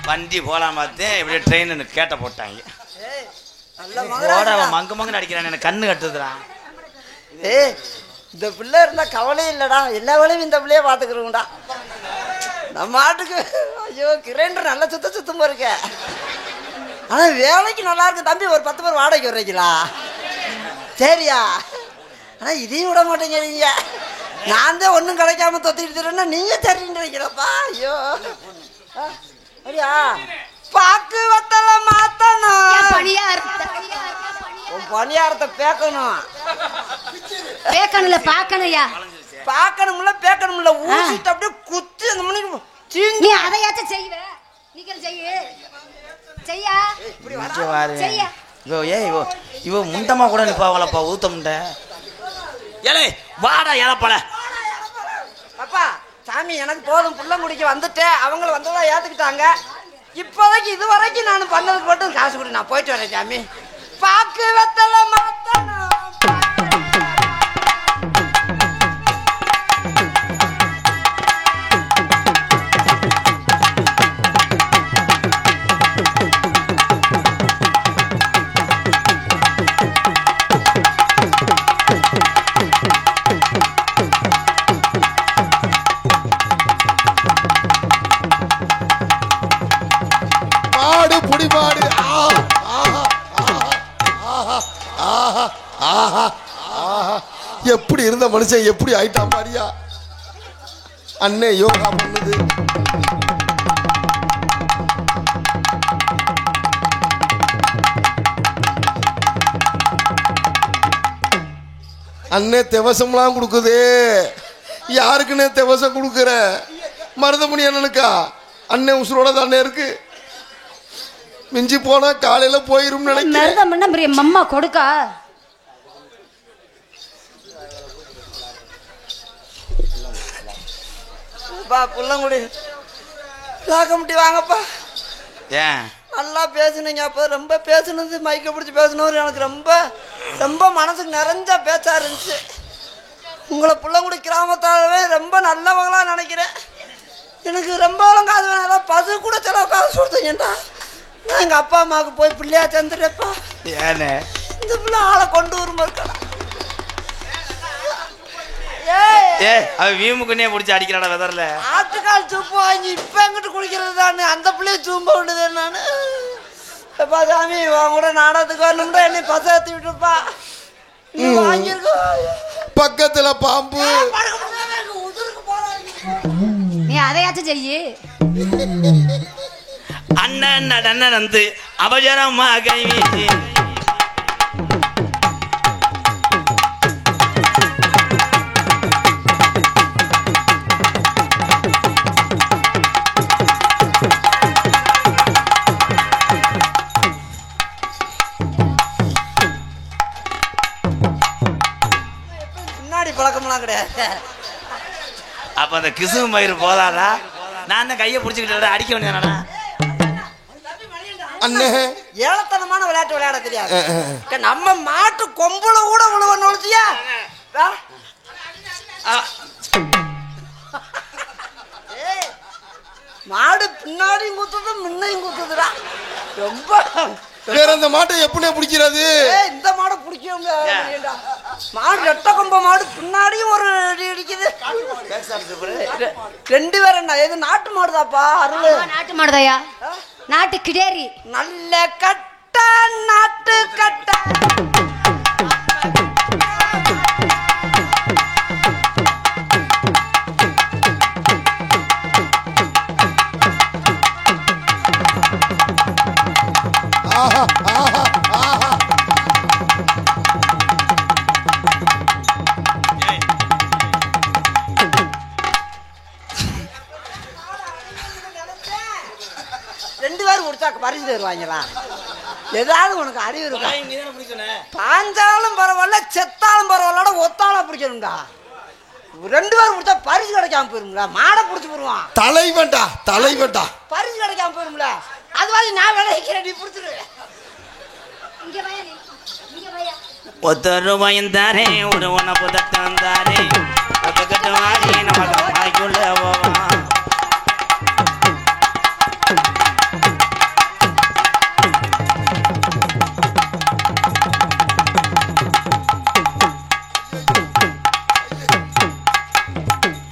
வண்டி போலாம் பார்த்தேன். இப்படி ட்ரெயின் கேட்ட போட்டாங்க. நல்ல போட மகன். மங்கு மங்குன்னு அடிக்கிறான். எனக்கு கண்ணு கட்டுதுறான். ஏய், இந்த பிள்ளை இருந்தா கவலையே இல்லடா, எல்லா வேலையும் இந்த பிள்ளையே பாத்துக்கிறோம்டா. நம்ம ஆட்டுக்கு ஐயோ கிரைண்டர் நல்ல சுத்தமா இருக்க. ஆனா வேலைக்கு நல்லா இருக்கு தம்பி. ஒரு 10 பேர் வாடகைக்கு வர்றீங்களா? சரியா? ஆனா இதையும் விட மாட்டேங்கிறீங்க. நான் தான் ஒன்றும் கிடைக்காம தொத்திட்டு நீங்க சரின்றீங்களப்பா. ஐயோ அப்படியா? பாக்கு வத்தல மாத்தணும், பணியாரத்தை பேக்கணும். பேக்கணும்ல பாக்கணும்யா. பாக்கணும்ல பேக்கணும்ல, ஊசிட்டு அப்படியே குத்தி அந்த மணிக்கு நீ அதையாச்சும் செய்வ. நீங்க செய்யா செய்யா. இவ முண்டமா கூட நிப்பாவலப்பா, ஊத்த முண்டை. ஏலே வாடா இழப்பல. அப்பா சாமி எனக்கு போதும், புள்ள முடிக்க வந்துட்டேன். அவங்கள வந்ததா ஏத்துக்கிட்டாங்க. இப்போதைக்கு இது வரைக்கும் நான் பண்ணதுக்கு மட்டும் காசு கொடு, நான் போயிட்டு வரேன் சாமி. பாக்கு வெத்தல மாத்தணும். மாடு புடி மாடு. எப்படி இருந்த மனுஷன் எப்படி ஆயிட்டான் பாரியா. அண்ணே யோகா பண்ணுது. அண்ணே தெவசம்லாம் கொடுக்குதே. யாருக்குன்னே தெவசம் கொடுக்குற? மருதமணி அண்ணனுக்கா? அண்ணே உசுரோட தானே இருக்கு. மிஞ்சி போனா காலையில போயிரும் நினைக்கிறேன். மம்மா கொடுக்கா. புள்ளங்குடி முட்டி வாங்கப்பா. ஏன் நல்லா பேசுனீங்க. அப்போ ரொம்ப பேசுனது மைக்க பிடிச்சி பேசினவர் எனக்கு ரொம்ப ரொம்ப மனசுக்கு நிறைஞ்ச பேச்சா இருந்துச்சு. உங்களை புள்ளங்குடி கிராமத்தாலவே ரொம்ப நல்லவங்களா நினைக்கிறேன். எனக்கு ரொம்ப காசு வேணாம், பசு கூட செலவு காசு கொடுத்தீங்கடா. நான் எங்கள் அப்பா அம்மாவுக்கு போய் பிள்ளையா சேர்ந்துட்டேப்பா. ஏன்னு இந்த பிள்ளை ஆளை கொண்டு வருமா இருக்கா? ஏ அவ வீமுக்குன்னே பிடிச்சி அடிக்கிறாடா வெதர்ல. ஆட்டுக்கால் சூப்பு வாங்கி இப்ப எங்கிட்ட குடிக்கிறது தானே, அந்த பிள்ளைய சூம்ப விடுது. நானு எப்பா சாமி உன் கூட நாடகத்துக்கு வரணும்டா, என்னை பச ஏற்றி விட்டுருப்பா. வாங்கியிருக்கோம் பக்கத்துல பாம்பு. நீ அதையாச்சும் செய்யு. அண்ணன் அண்ணன் வந்து அபஜரமா கை வீசி முன்னாடி பழக்கம்லாம் கிடையாது. அப்ப அந்த கிசு மயிறு போதாதா? நான் தான் கையை பிடிச்சிக்கிட்டு அடிக்க வேண்டியதானா? அண்ணே ஏளத்தனமான விளையாட்டு விளையாட தெரியாது. நம்ம மாட்டு கொம்புல கூட உழுவ நொழிச்சியா? மாடு பின்னாடியும் குத்துது முன்னையும் குத்துதுடா. ரொம்ப வேற இந்த மாட்டை எப்படியே பிடிக்கிறது? இந்த மாடை பிடிக்கும். மாடு ரெட்ட கொம்ப மாடு பின்னாடியும் ஒரு அடி அடிக்குது. 2 பேர் என்ன? எது நாட்டு மாடுதாப்பா? அருள் நாட்டு மாடுதாயா? நாட்டு கிடேரி. நல்ல கட்ட நாட்டு கட்ட. ஆஹா ஆஹா ஆஹா. ரெண்டு பேரும் முடிச்சா பரிசு தருவாங்களா? ஏதாவது உனக்கு அறிவு இருக்கா? பாஞ்சாலும் பரவாயில்ல, செத்தாலும் பரவாயில்ல, ஒத்தாலும் பிடிக்கணும்டா. 2 பேரும் பிடிச்சா பரிசு கிடைக்காம போயிருங்களா? மாடை பிடிச்சி போடுவான் தலைவன்டா தலைவன்டா. பரிசு கிடைக்காம போயிருங்களா? அது மாதிரி நான் விளைவிக்கிறேன், நீ பிடிச்சிரு. ₹10 தாரே ஒரு ஒன்ன புதத்தான் தாரே ஒத்தக்கட்டு வாடி நமக்கு வாய்க்குள்ள போவான்.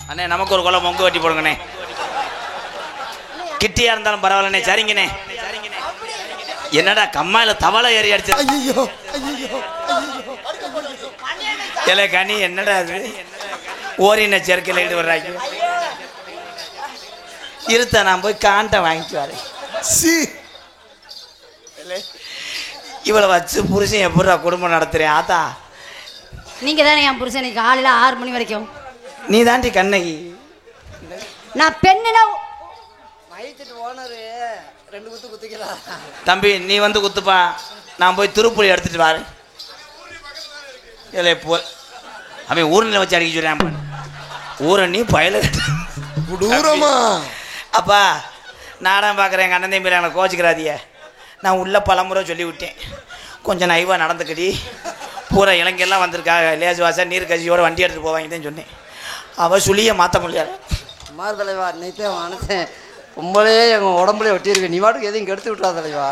அண்ணே நமக்கு ஒரு குளம் மொங்கு வெட்டி போடுங்கண்ணே. கிட்டியா இருந்தாலும் பரவாயில்லண்ணே. சரிங்கண்ணே. என்னடா கம்மாயில தவளை ஏறி அடிச்சு. ஐயோ ஐயோ இல்லை கனி என்னடா அது ஓரின சேர்க்கையில் ஈடு வர்றாங்க. இருத்த நான் போய் காண்ட வாங்கிட்டு வரேன். இவளை வச்சு புருஷன் எப்படா குடும்பம் நடத்துறேன்? ஆத்தா நீங்க தானே என் புருஷன் காலையில 6 மணி வரைக்கும். நீ தாண்டி கண்ணகி. நான் பெண்ணுனா மைத்துட்டு ஓனரு 2 குத்து குத்திக்கலாம். தம்பி நீ வந்து குத்துப்பா, நான் போய் திருப்புளி எடுத்துட்டு வரேன். இல்லை போ அவன் ஊரில் வச்சு அடிக்க சொல்றான். ஊரை நீ பயல கொடூரமா. அப்பா நாடகம் பார்க்குறேன் எங்கள் அண்ணன் தம்பி எனக்கு கோச்சிக்கிறாதிய. நான் உள்ள பலமுறை சொல்லி விட்டேன், கொஞ்சம் நைவாக நடந்துக்கடி. பூரா இளைஞர்லாம் வந்திருக்காங்க, லேசு வாசா நீர் கட்சியோட வண்டி எடுத்துகிட்டு போவாங்கன்னு சொன்னேன். அவள் சுழியை மாற்ற முடியாது. குமார் தலைவா, இன்னைக்கே மனசேன் உங்களே எங்கள் உடம்புல ஒட்டியிருக்கு. நீ வாட்டுக்கு எதையும் கெடுத்து விட்டா தலைவா.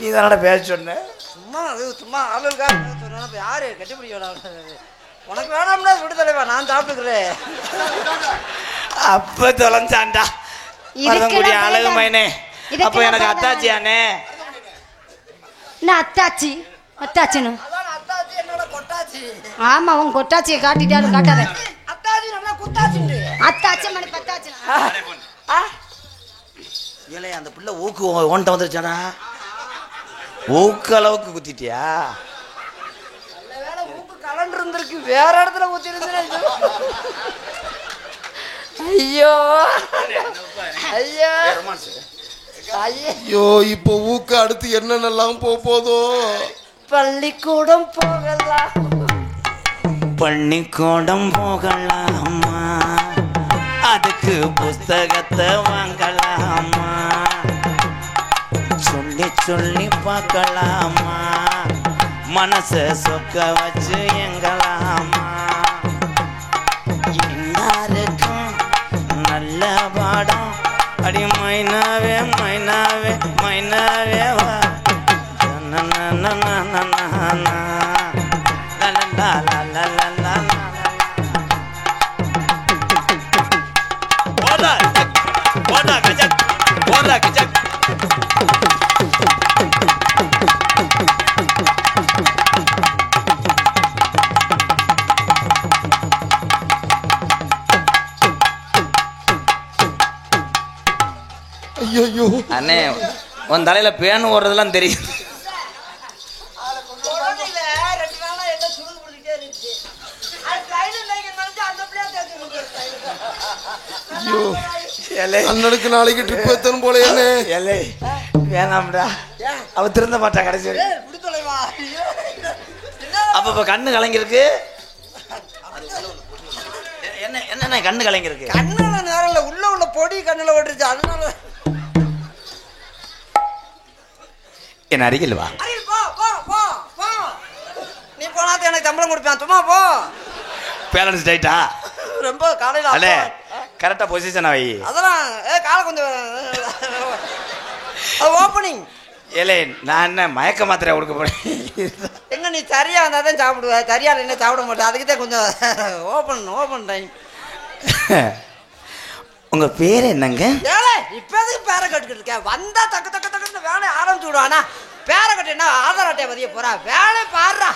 நீ தானடா பேச சொன்ன. சும்மா சும்மா ஆளுக்காக சொன்னா யாரு கட்டிப்பிடிக்க வேணாம். உனக்கு வேணாம்னா விடு தலைவா, நான் சாப்பிட்டுக்கிறேன். அப்ப தொலைஞ்சாண்டா மருதங்குடி அழகு மைனே. அப்ப எனக்கு அத்தாச்சியானே. நான் அத்தாச்சி அத்தாச்சின்னு. என்னோட கொட்டாச்சி. ஆமா உன் கொட்டாச்சியை காட்டிட்டாலும் காட்டாத. அத்தாச்சி நம்ம குத்தாச்சி. அத்தாச்சி மணி பத்தாச்சி. ஏலே அந்த பிள்ளை ஊக்கு ஓன்ட்ட வந்துருச்சாடா. ஊக்கு அளவுக்கு குத்திட்டியா? வேலை ஊக்கு கலண்டு இருந்திருக்கு, வேற இடத்துல ஊத்தி இருந்தேன். ஐயோ ஐயோ ஐயோ இப்போ ஊக்கு அடுத்து என்னென்னலாம் போதோ. பள்ளிக்கூடம் போகலாம், பள்ளிக்கூடம் போகலாமா, அதுக்கு புஸ்தகத்தை வாங்கலாமா, சொல்லி சொல்லி பார்க்கலாமா, மனச சொக்க வச்சு எங்கலாமா. எல்லாருக்கும் நல்ல பாடம் அடி மைனாவே மைனாவே மைனாவே வா. ஐயோ அண்ணே உன் தலையில பேனு ஓடுறதுலாம் தெரியும். அண்ணனுக்கு நாளைக்கு ட்ரிப் எத்தனும் போல. என்ன ஏலே வேணாம்டா, அவ திருந்த மாட்டா கடைசி. அப்ப கண்ணு கலங்கிருக்கு. என்ன என்ன கண்ணு கலங்கிருக்கு? கண்ணுல நேரம் இல்ல, உள்ள பொடி கண்ணுல ஓட்டுருச்சு, அதனால. என்ன அருகில் வா. நீ போனா எனக்கு சம்பளம் கொடுப்பேன், சும்மா போ. பேலன்ஸ் டைட்டா ரொம்ப காலையில அலே கரெக்டா பொசிஷன் வை. அதெல்லாம் காலை கொஞ்சம் ஓப்பனிங். ஏலே நான் என்ன மயக்க மாத்திரை கொடுக்க போறேன்? எங்க நீ சரியா வந்தா தான் சாப்பிடுவ, சரியா என்ன சாப்பிட மாட்டேன். அதுக்கு தான் கொஞ்சம் ஓப்பன் டைம். உங்க பேர் என்னங்க? ஏலே இப்போதைக்கு பேரை கட்டுக்கிட்டு இருக்கேன், வந்தா தக்க தக்க தக்க வேலையை ஆரம்பிச்சு விடுவானா. பேரை கட்டு என்ன ஆதார் அட்டையை பதிய போறா, வேலை பாடுறா.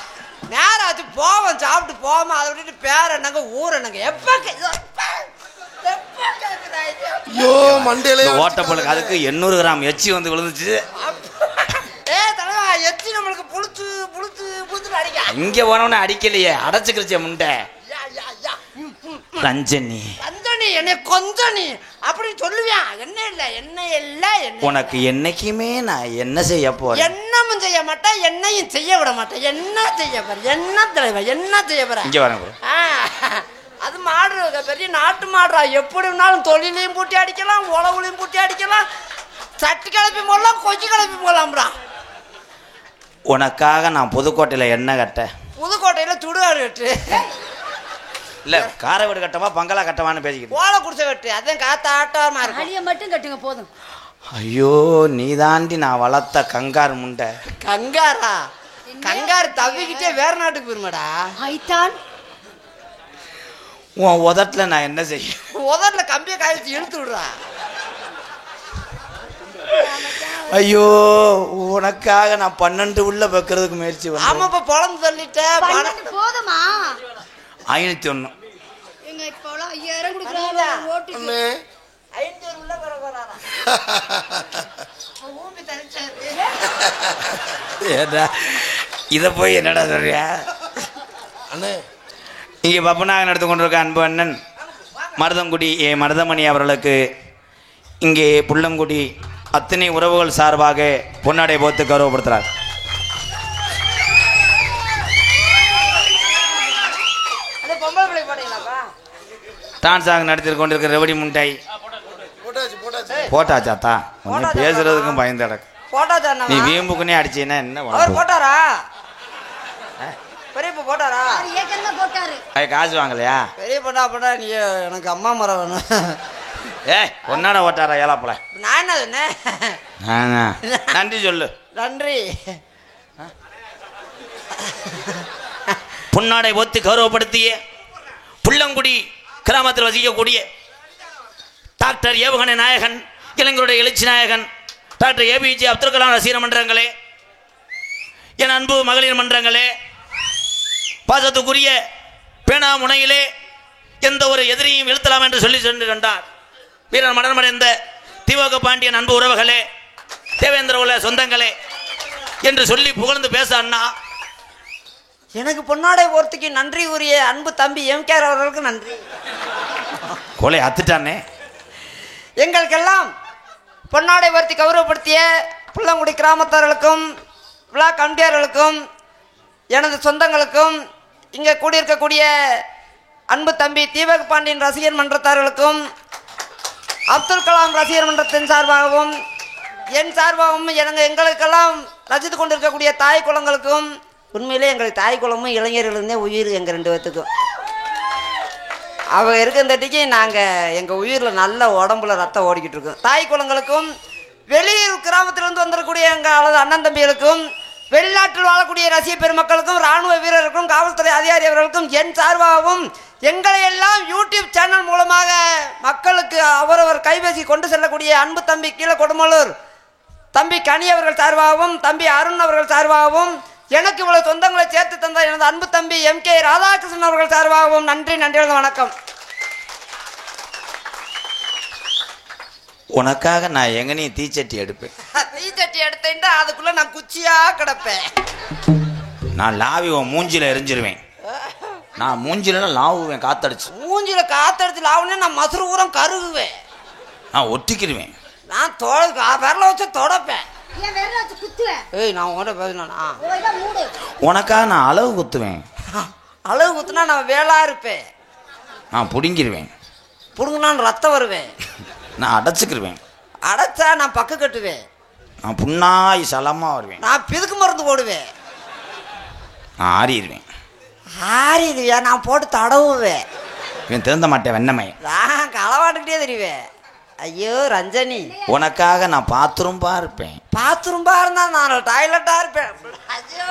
நேரம் ஆச்சு போவோம், சாப்பிட்டு போவோமா. அதை விட்டுட்டு பேர் என்னங்க ஊர் என்னங்க எப்ப ஐயோ மண்டையில ஓட்டப்பழுக்கு அதுக்கு 800 கிராம் எச்சி வந்து விழுந்துச்சு. தலைவா எச்சி நம்மளுக்கு புளிச்சு புளிச்சு புளிச்சு அடிக்க. இங்க போனவன அடிக்கலையே, அடைச்சுக்கிருச்சே முண்டை. யா, யா, யா. ரஞ்சனி ரஞ்சனி என்னை கொஞ்சம் நீ அப்படி சொல்லுவியா? என்ன இல்லை என்ன இல்லை உனக்கு என்னைக்குமே நான் என்ன செய்ய போறேன்? என்னமும் செய்ய மாட்டேன், என்னையும் செய்ய விட மாட்டேன். என்ன செய்ய போற? என்ன தலைவா என்ன செய்ய போற? இங்க வரேன். அது மாடு பெரிய நாட்டு மாடுறா. எப்படி வேணாலும் தொழிலையும் பூட்டி அடிக்கலாம், உழவுலையும் பூட்டி அடிக்கலாம், சட்டி கிளப்பி போடலாம், கொச்சி கிளப்பி போடலாம்டா. உனக்காக நான் புதுக்கோட்டையில் என்ன கட்ட? புதுக்கோட்டையில சுடுகாடு கட்டு. இல்ல காரை வீடு கட்டவா பங்களா கட்டவான்னு பேசிக்கிட்டு ஓலை குடிச்ச கட்டு. அதான் காத்த ஆட்டமா இருக்கு. அழிய மட்டும் கட்டுங்க போதும். ஐயோ நீ தாண்டி நான் வளர்த்த கங்காரு முண்டை. கங்காரா? கங்காரு தவிக்கிட்டே வேற நாட்டுக்கு போயிருமாடா. ஐத்தான் உன் உதட்டில் நான் என்ன செய்ய? உதட்டில் கம்பியை காய்ச்சி இழுத்து விடுறா. ஐயோ உனக்காக நான் 12 உள்ள வைக்கிறதுக்கு முயற்சி பண்ணேன். ஆமா இப்ப பொழந்து தள்ளிட்டேன். போதுமா? 501 எங்க இப்போலாம் 5000 கொடுக்குறாங்க ஓட்டுக்கு. 500 உள்ள வரவராரா. ஊம்பி தள்ளிச்சாரு. ஏடா இதை போய் என்னடா சொல்றியா? அண்ணே இங்கே பப்பனாக நடத்து கொண்டிருக்க அன்பு அண்ணன் மருதங்குடி மருதமணி அவர்களுக்கு இங்கே புள்ளங்குடி அத்தனை உறவுகள் சார்பாக பொன்னாடை போத்து கௌரவப்படுத்துகிறார். டான்ஸ் ஆக நடத்தி கொண்டிருக்கிற ரெவடி முண்டை போட்டாச்சாத்தா கொஞ்சம் பேசுறதுக்கும் பயந்து கிடக்கு. நீ வீம்புக்குன்னே அடிச்சீன்னா என்ன போட்டாரா? பெரியப்பா போட்டாரா? ஏற்கனவே போட்டாரு. காசு வாங்கலையா? பெரிய போட்டா நீ எனக்கு அம்மா மரம் வேணும். பொன்னாட ஓட்டாரா ஏலாப்பல? நான் என்ன சொன்னேன்? நன்றி சொல்லு. நன்றி. பொன்னாடை ஒத்து கௌரவப்படுத்திய புள்ளங்குடி கிராமத்தில் வசிக்கக்கூடிய டாக்டர் ஏவுகணை நாயகன், இளைஞருடைய எழுச்சி நாயகன் டாக்டர் ஏபிஜே அப்துல் கலாம் ரசிகர் மன்றங்களே, என் அன்பு மகளிர் மன்றங்களே, பாசத்துக்குரிய பேனா முனையிலே எந்த ஒரு எதிரியும் வீழ்த்தலாம் என்று சொல்லி சென்று கண்டார் வீரர் மரணமடைந்த திமுக பாண்டியன் அன்பு உறவுகளே, தேவேந்திர உள்ள சொந்தங்களே என்று சொல்லி புகழ்ந்து பேச அண்ணா. எனக்கு பொன்னாடை ஒருத்திக்கு நன்றி கூறிய அன்பு தம்பி எம்கேஆர் அவர்களுக்கு நன்றி. கொலை அத்துட்டானே. எங்களுக்கெல்லாம் பொன்னாடை ஒருத்தி கௌரவப்படுத்திய புள்ளங்குடி கிராமத்தார்களுக்கும் விழா கண்டியார்களுக்கும் எனது சொந்தங்களுக்கும் இங்கே கூடியிருக்கக்கூடிய அன்பு தம்பி தீபக் பாண்டியன் ரசிகர் மன்றத்தார்களுக்கும் அப்துல் கலாம் ரசிகர் மன்றத்தின் சார்பாகவும் என் சார்பாகவும் எங்களுக்கெல்லாம் ரசித்து கொண்டிருக்கக்கூடிய தாய் குளங்களுக்கும், உண்மையிலே எங்களுக்கு தாய் குளமும் இளைஞர்களுமே உயிர் எங்கள் 2 பேத்துக்கும். அவங்க இருக்கிறதட்டிக்கு நாங்கள் எங்கள் உயிரில் நல்ல உடம்புல ரத்தம் ஓடிக்கிட்டு இருக்கோம். தாய் குளங்களுக்கும் வெளியூர் கிராமத்திலிருந்து வந்துடக்கூடிய எங்கள் அண்ணன் தம்பிகளுக்கும், வெளிநாட்டில் வாழக்கூடிய ரசிக பெருமக்களுக்கும், இராணுவ வீரர்களுக்கும், காவல்துறை அதிகாரி அவர்களுக்கும் என் சார்பாகவும் எங்களை எல்லாம் யூடியூப் சேனல் மூலமாக மக்களுக்கு அவரவர் கைபேசி கொண்டு செல்லக்கூடிய அன்பு தம்பி கீழே கொடுமலூர் தம்பி கனி அவர்கள் சார்பாகவும், தம்பி அருண் அவர்கள் சார்பாகவும், எனக்கு இவ்வளவு சொந்தங்களை சேர்த்து தந்த எனது அன்பு தம்பி எம்கே ராதாகிருஷ்ணன் அவர்கள் சார்பாகவும் நன்றி வணக்கம். உனக்காக நான் எங்கனே தீச்சட்டி எடுப்பேன். தீச்சட்டி எடுத்தேன்டா அதுக்குள்ள நான் குச்சியா கிடப்பேன். நான் லாவி உன் மூஞ்சில எரிஞ்சிருவேன். நான் மூஞ்சில லாவுவேன். காத்தடிச்சு மூஞ்சில காத்தடிச்சு லாவுனே நான் மசுறு ஊரம் கருகுவேன். நான் ஒட்டிக்கிடுவேன். நான் விரல வச்சு தொடப்பேன். ஏய் நான் உங்கள்கிட்ட பேசினா உனக்காக நான் அளவு குத்துவேன். அளவு குத்துனா நான் வேளா இருப்பேன். நான் புடுங்கிடுவேன். புடுங்கினான் ரத்தம் வருவேன். நான் அடைச்சிக்கிடுவேன். அடைச்சா நான் பக்கு கட்டுவேன். நான் புண்ணாய் சலமா வருவேன். நான் பிதுக்கு மருந்து போடுவேன். நான் ஆறிடுவேன். ஆறிடுவியா? நான் போட்டு தடவுவேன். இவன் திருந்த மாட்டேன். வெண்ணமை நான் களவாட்டுக்கிட்டே தெரிவேன். ஐயோ ரஞ்சனி, உனக்காக நான் பாத்ரூம்பா இருப்பேன். பாத்ரூம்பா இருந்தா நான் டாய்லெட்டா இருப்பேன். ஐயோ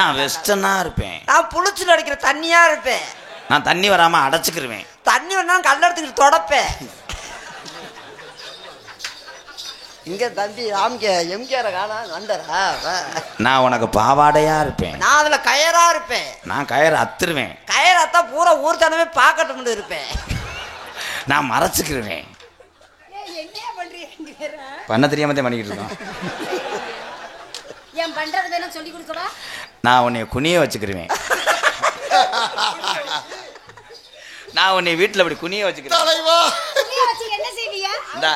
நான் வெஸ்டர்னா இருப்பேன். நான் புளிச்சு அடிக்கிற தண்ணியா இருப்பேன். நான் தண்ணி வராம அடைச்சுக்கிருவேன். தண்ணி வேணாலும் கல்ல எடுத்துக்கிட்டு தொடப்பேன். இங்க தம்பி எம்கேஆர் காணா வந்தரா? நான் உனக்கு பாவாடையா இருப்பேன். நான் அதுல கயரா இருப்பேன். நான் கயரை அத்துருவேன். கயராத்தா பூரா ஊர் தனமே பாக்கட்டு இருப்பேன். நான் மறைச்சுக்கிருவேன். பண்ண தெரியாம பண்ணிக்கிட்டு இருக்கோம். ஏன் பண்றது வேணும் சொல்லி கொடுக்கவா? நான் உன்னை குனிய வச்சுக்கிருவேன். நான் உன்னை வீட்டுல அப்படி குனிய வச்சுக்கிறேன் தலைவா. என்ன செய்வீங்க? இந்தா.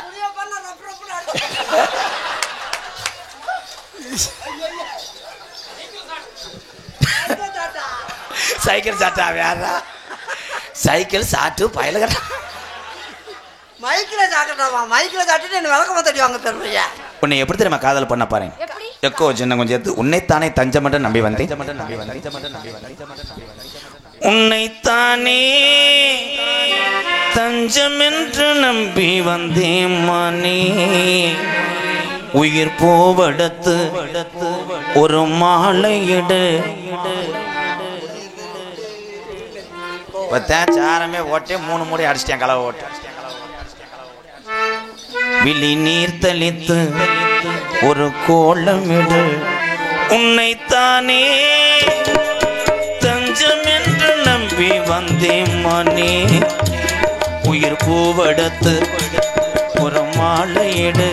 சைக்கிள் சாட்டா வேறா சைக்கிள் சாட்டு பயல கட்டா மைக்கில் சாக்கட்டாமா மைக்கில் சாப்பிட்டு என்ன விளக்கமா தடிவாங்க தருவையா. உன்னை எப்படி தெரியுமா காதல் பண்ண பாருங்க. எப்படி? எக்கோ சின்ன கொஞ்சம் எடுத்து உன்னைத்தானே தஞ்சமட்டம் நம்பி வந்தேன் உன்னைத்தானே தஞ்சமென்று நம்பி வந்தேன் மணி உயிர் போவடத்து ஒரு மாலையிடு சாரமே ஓட்டே 3 மூடி அடிச்சிட்டேன் கலவை ஓட்டு விழி நீர் தளித்து ஒரு கோலமிடு உன்னைத்தானே தஞ்சம் என்று நம்பி வந்தேன் மணி உயிர் பூவெடுத்து ஒரு மாலையிடு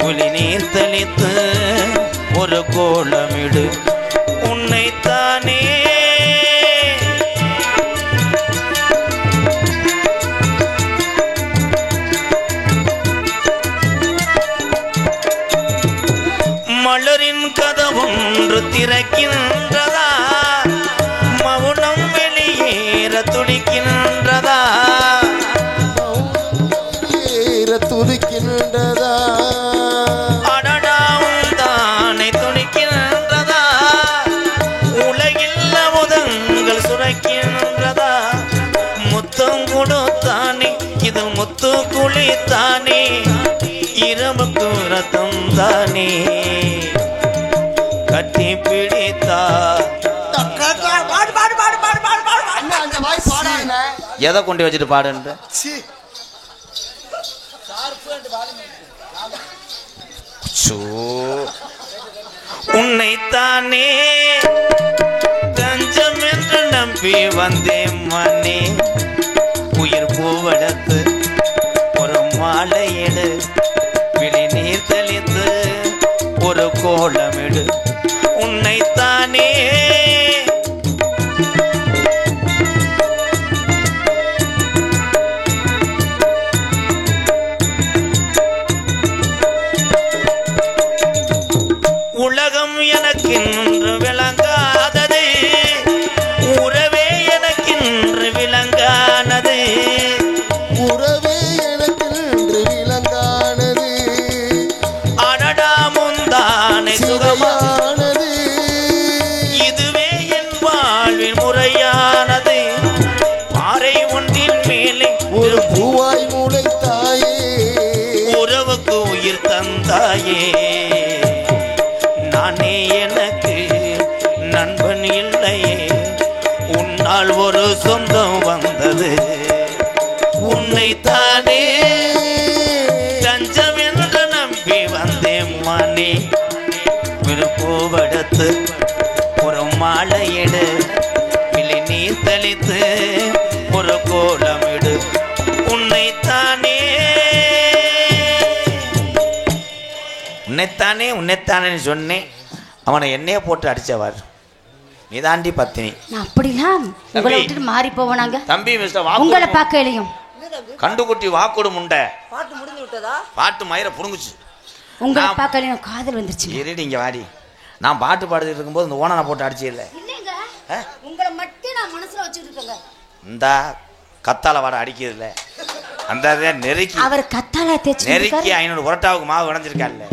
விழி நீர் தளித்து ஒரு கோலமிடு உன்னைத்தானே மலரின் கதவொன்று திறக்கின்றதா மௌனம் வெளியேற துடிக்கின்றதா துடிக்கின்றதா அடடாவும் தானே துடிக்கின்றதா உலகில் அமுதங்கள் சுரக்கின்றதா முத்தம் கொடுத்தானே இது முத்து குளித்தானே இரவுக்கு ரத்தம் தானே கட்டி பிடித்தா எதை கொண்டு வச்சுட்டு பாடுன்ற உன்னைத்தானே தஞ்சம் என்று நம்பி வந்தேன் மணி உயிர் பூவெடுத்து ஒரு மாலையிடு விழி நீர் தெளித்து ஒரு கோலமிடு உன்னைத்தானே உலகம் எனக்கென்று விளங்காதது உறவே எனக்கென்று விளங்கானது உறவே எனக்கென்று விளங்கானது அடடா முந்தானை சுகமானது இதுவே என் வாழ்வின் முறையானது பாறை ஒன்றின் மேலே ஒரு பூவாய் முளைத்தாயே உறவுக்கு உயிர் தந்தாயே நானே எனக்கு நண்பன் இல்லையே உன்னால் ஒரு சொந்தம் வந்தது உன்னைத்தானே தஞ்சம் என்று நம்பி வந்தேன் மணி விருப்போவெடுத்து ஒரு மாலையிடு விழி நீர் தெளித்து ஒரு கோலமிடு உன்னைத்தானே உன்னைத்தானே உன்னைத்தானே சொன்னேன் அவனை என்னைய போட்டு அடிச்சவர் நீ தாண்டி பத்தினி நான் அப்படிலாம் உங்களை விட்டுட்டு மாறி போவனாங்க தம்பி மிஸ்டர் உங்களை பார்க்கலையும் கண்டுகுட்டி வாக்குடு முண்டை பாட்டு முடிஞ்சு விட்டதா? பாட்டு மயிரை புடுங்குச்சு உங்களை நான் பார்க்கலையும் காதல் வந்துருச்சு இருடி இங்க வாடி நான் பாட்டு பாடிட்டு இருக்கும்போது இந்த ஓனனை போட்டு அடிச்சே இல்லை இல்லைங்க உங்களை மட்டும் நான் மனசுல வச்சுட்டு இருக்கேங்க இந்த கத்தால வாட அடிக்கிறது இல்லை அந்த நெருக்கி அவர் கத்தால தேய்ச்சி நெருக்கி 500 புரட்டாவுக்கு மாவு விளைஞ்சிருக்கான்ல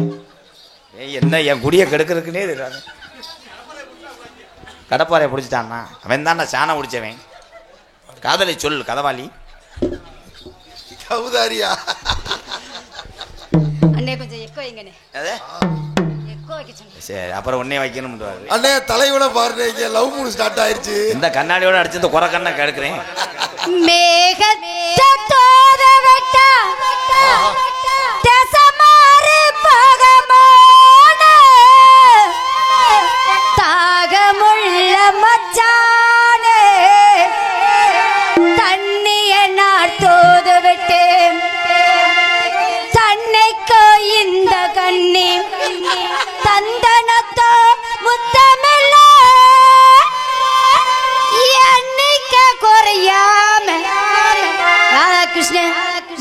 என்ன என் குடியை கெடுக்கிறதுக்குன்னே தெரியாது கடப்பாறையை பிடிச்சிட்டான்னா அவன் தான் சாணை பிடிச்சவன் காதலை சொல் கதவாளி கவுதாரியா அண்ணே கொஞ்சம் எக்கோ வைங்கண்ணே அதே எக்கோ வைக்க சொன்னேன் சரி அப்புறம் உன்னே வைக்கணும்னு அண்ணே தலையோட பாருங்க இங்க லவ் மூணு ஸ்டார்ட் ஆயிருச்சு இந்த கண்ணாடியோட அடிச்சு இந்த குறை கண்ணை கெடுக்கிறேன் மேகத்தை தோதவிட்டா தேசமாறு பகமான தாகமுள்ள மச்சானே தண்ணிய நான் தோதுவிட்டேன் தன்னைக்கோ இந்த கண்ணி தந்தனத்தோ முத்தமில்ல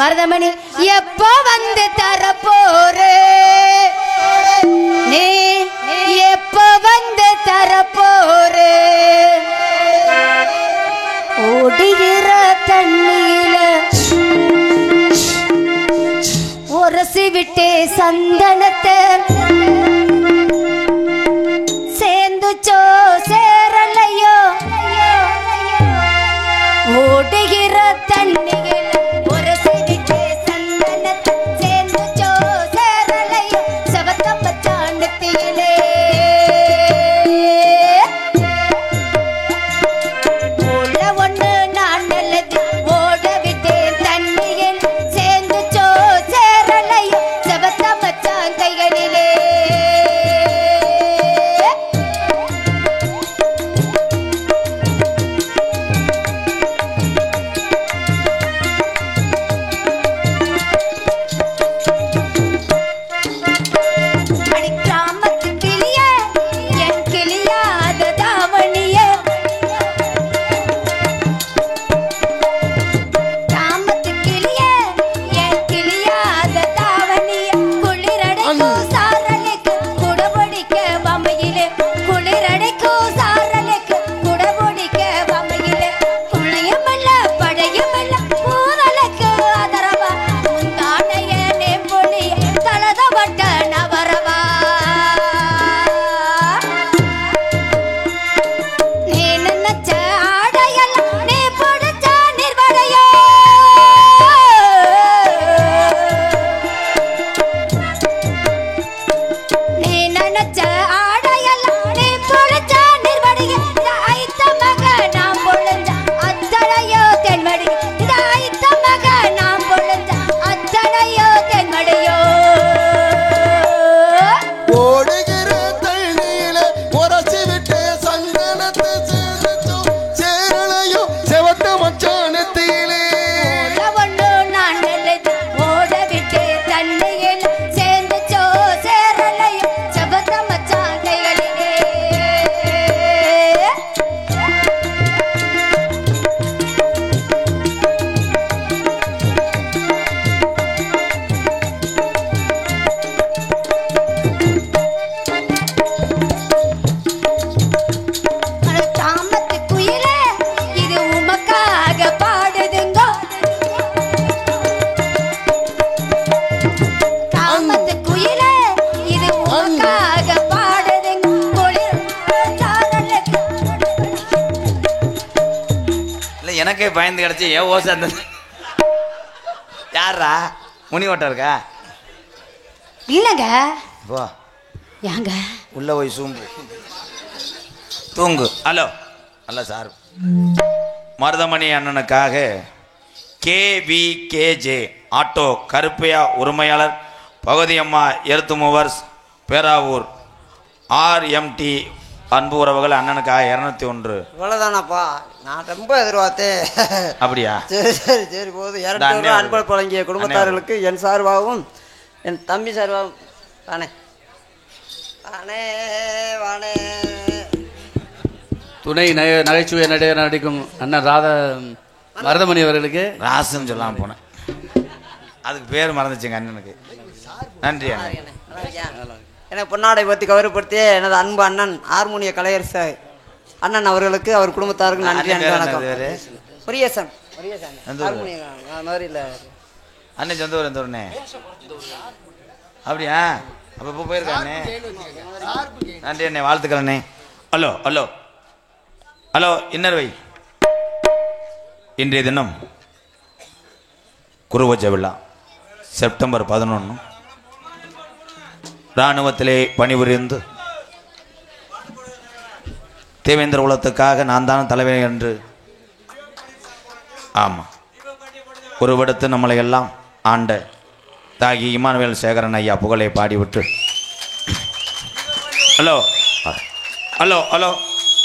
மருதமணி எப்போ வந்து தரப்போரு நீ எப்போ வந்து தரப்போரு ஓடுகிற தண்ணியில உரசி விட்டு சந்தனத்தை சேர்ந்துச்சோ சேரலையோ ஓடுகிற தண்ணியில் உரசி விட்டு சந்தனத்தை சேர்ந்துச்சோ சேரலையோ செவத்த பச்சாண்டத்திலே ஓட ஒண்ணு நான் நல்லது ஓட விட்டேன் தண்ணியில் சேர்ந்துச்சோ சேரலையோ செவத்த மச்சான் கைகளிலே எனக்கே பயந்து கிடச்சி ஏன் ஓசை அந்த யாரா முனி ஓட்டம் இருக்கா இல்லங்க போ யாங்க உள்ள போய் சூம்பு தூங்கு. ஹலோ அல்ல சார் மருதமணி அண்ணனுக்காக KVKJ ஆட்டோ கருப்பையா உரிமையாளர் பகுதியம்மா எர்த் மூவர்ஸ் பேராவூர் RMT அன்பு உறவுகள் அண்ணனுக்காக 201. இவ்வளவுதானாப்பா? நான் ரொம்ப எதிர்பார்த்தேன். அப்படியா? சரி சரி சரி போது 200 அன்பு வழங்கிய குடும்பத்தார்களுக்கு என் சார்பாகவும் என் தம்பி சார்பாகவும் தானே வானே வானே. துணை நகைச்சுவை நடிக்கும் அண்ணன் மருதமணி அவர்களுக்கு ராசுன்னு சொல்லாமல் போனேன், அதுக்கு பேர் மறந்துச்சுங்க அண்ணனுக்கு. நன்றி அண்ணன். எனக்கு பொன்னாடை பற்றி கௌரவப்படுத்திய எனது அன்பு அண்ணன் ஹார்மோனிய கலையரசு அண்ணன் அவர்களுக்கு அவர் குடும்பத்தாருக்கு நன்றி. வணக்கம். முரியசன் அண்ணன் சொந்த ஊர் எந்த ஊர்ண்ணே? அப்படியா? அப்போ இப்போ போயிருக்காண்ணே. நன்றி அண்ணே, வாழ்த்துக்கிறண்ணே. ஹலோ ஹலோ ஹலோ இன்னர்வை. இன்றைய தினம் குருவஜ விழா செப்டம்பர் 11. இராணுவத்திலே பணிபுரிந்து தேவேந்திர குலத்துக்காக நான் தான் தலைவர் என்று ஆமாம் ஒரு விடத்து நம்மளை எல்லாம் ஆண்ட தாகி இமானுவேல் சேகரன் ஐயா புகழை பாடிவிட்டு ஹலோ ஹலோ ஹலோ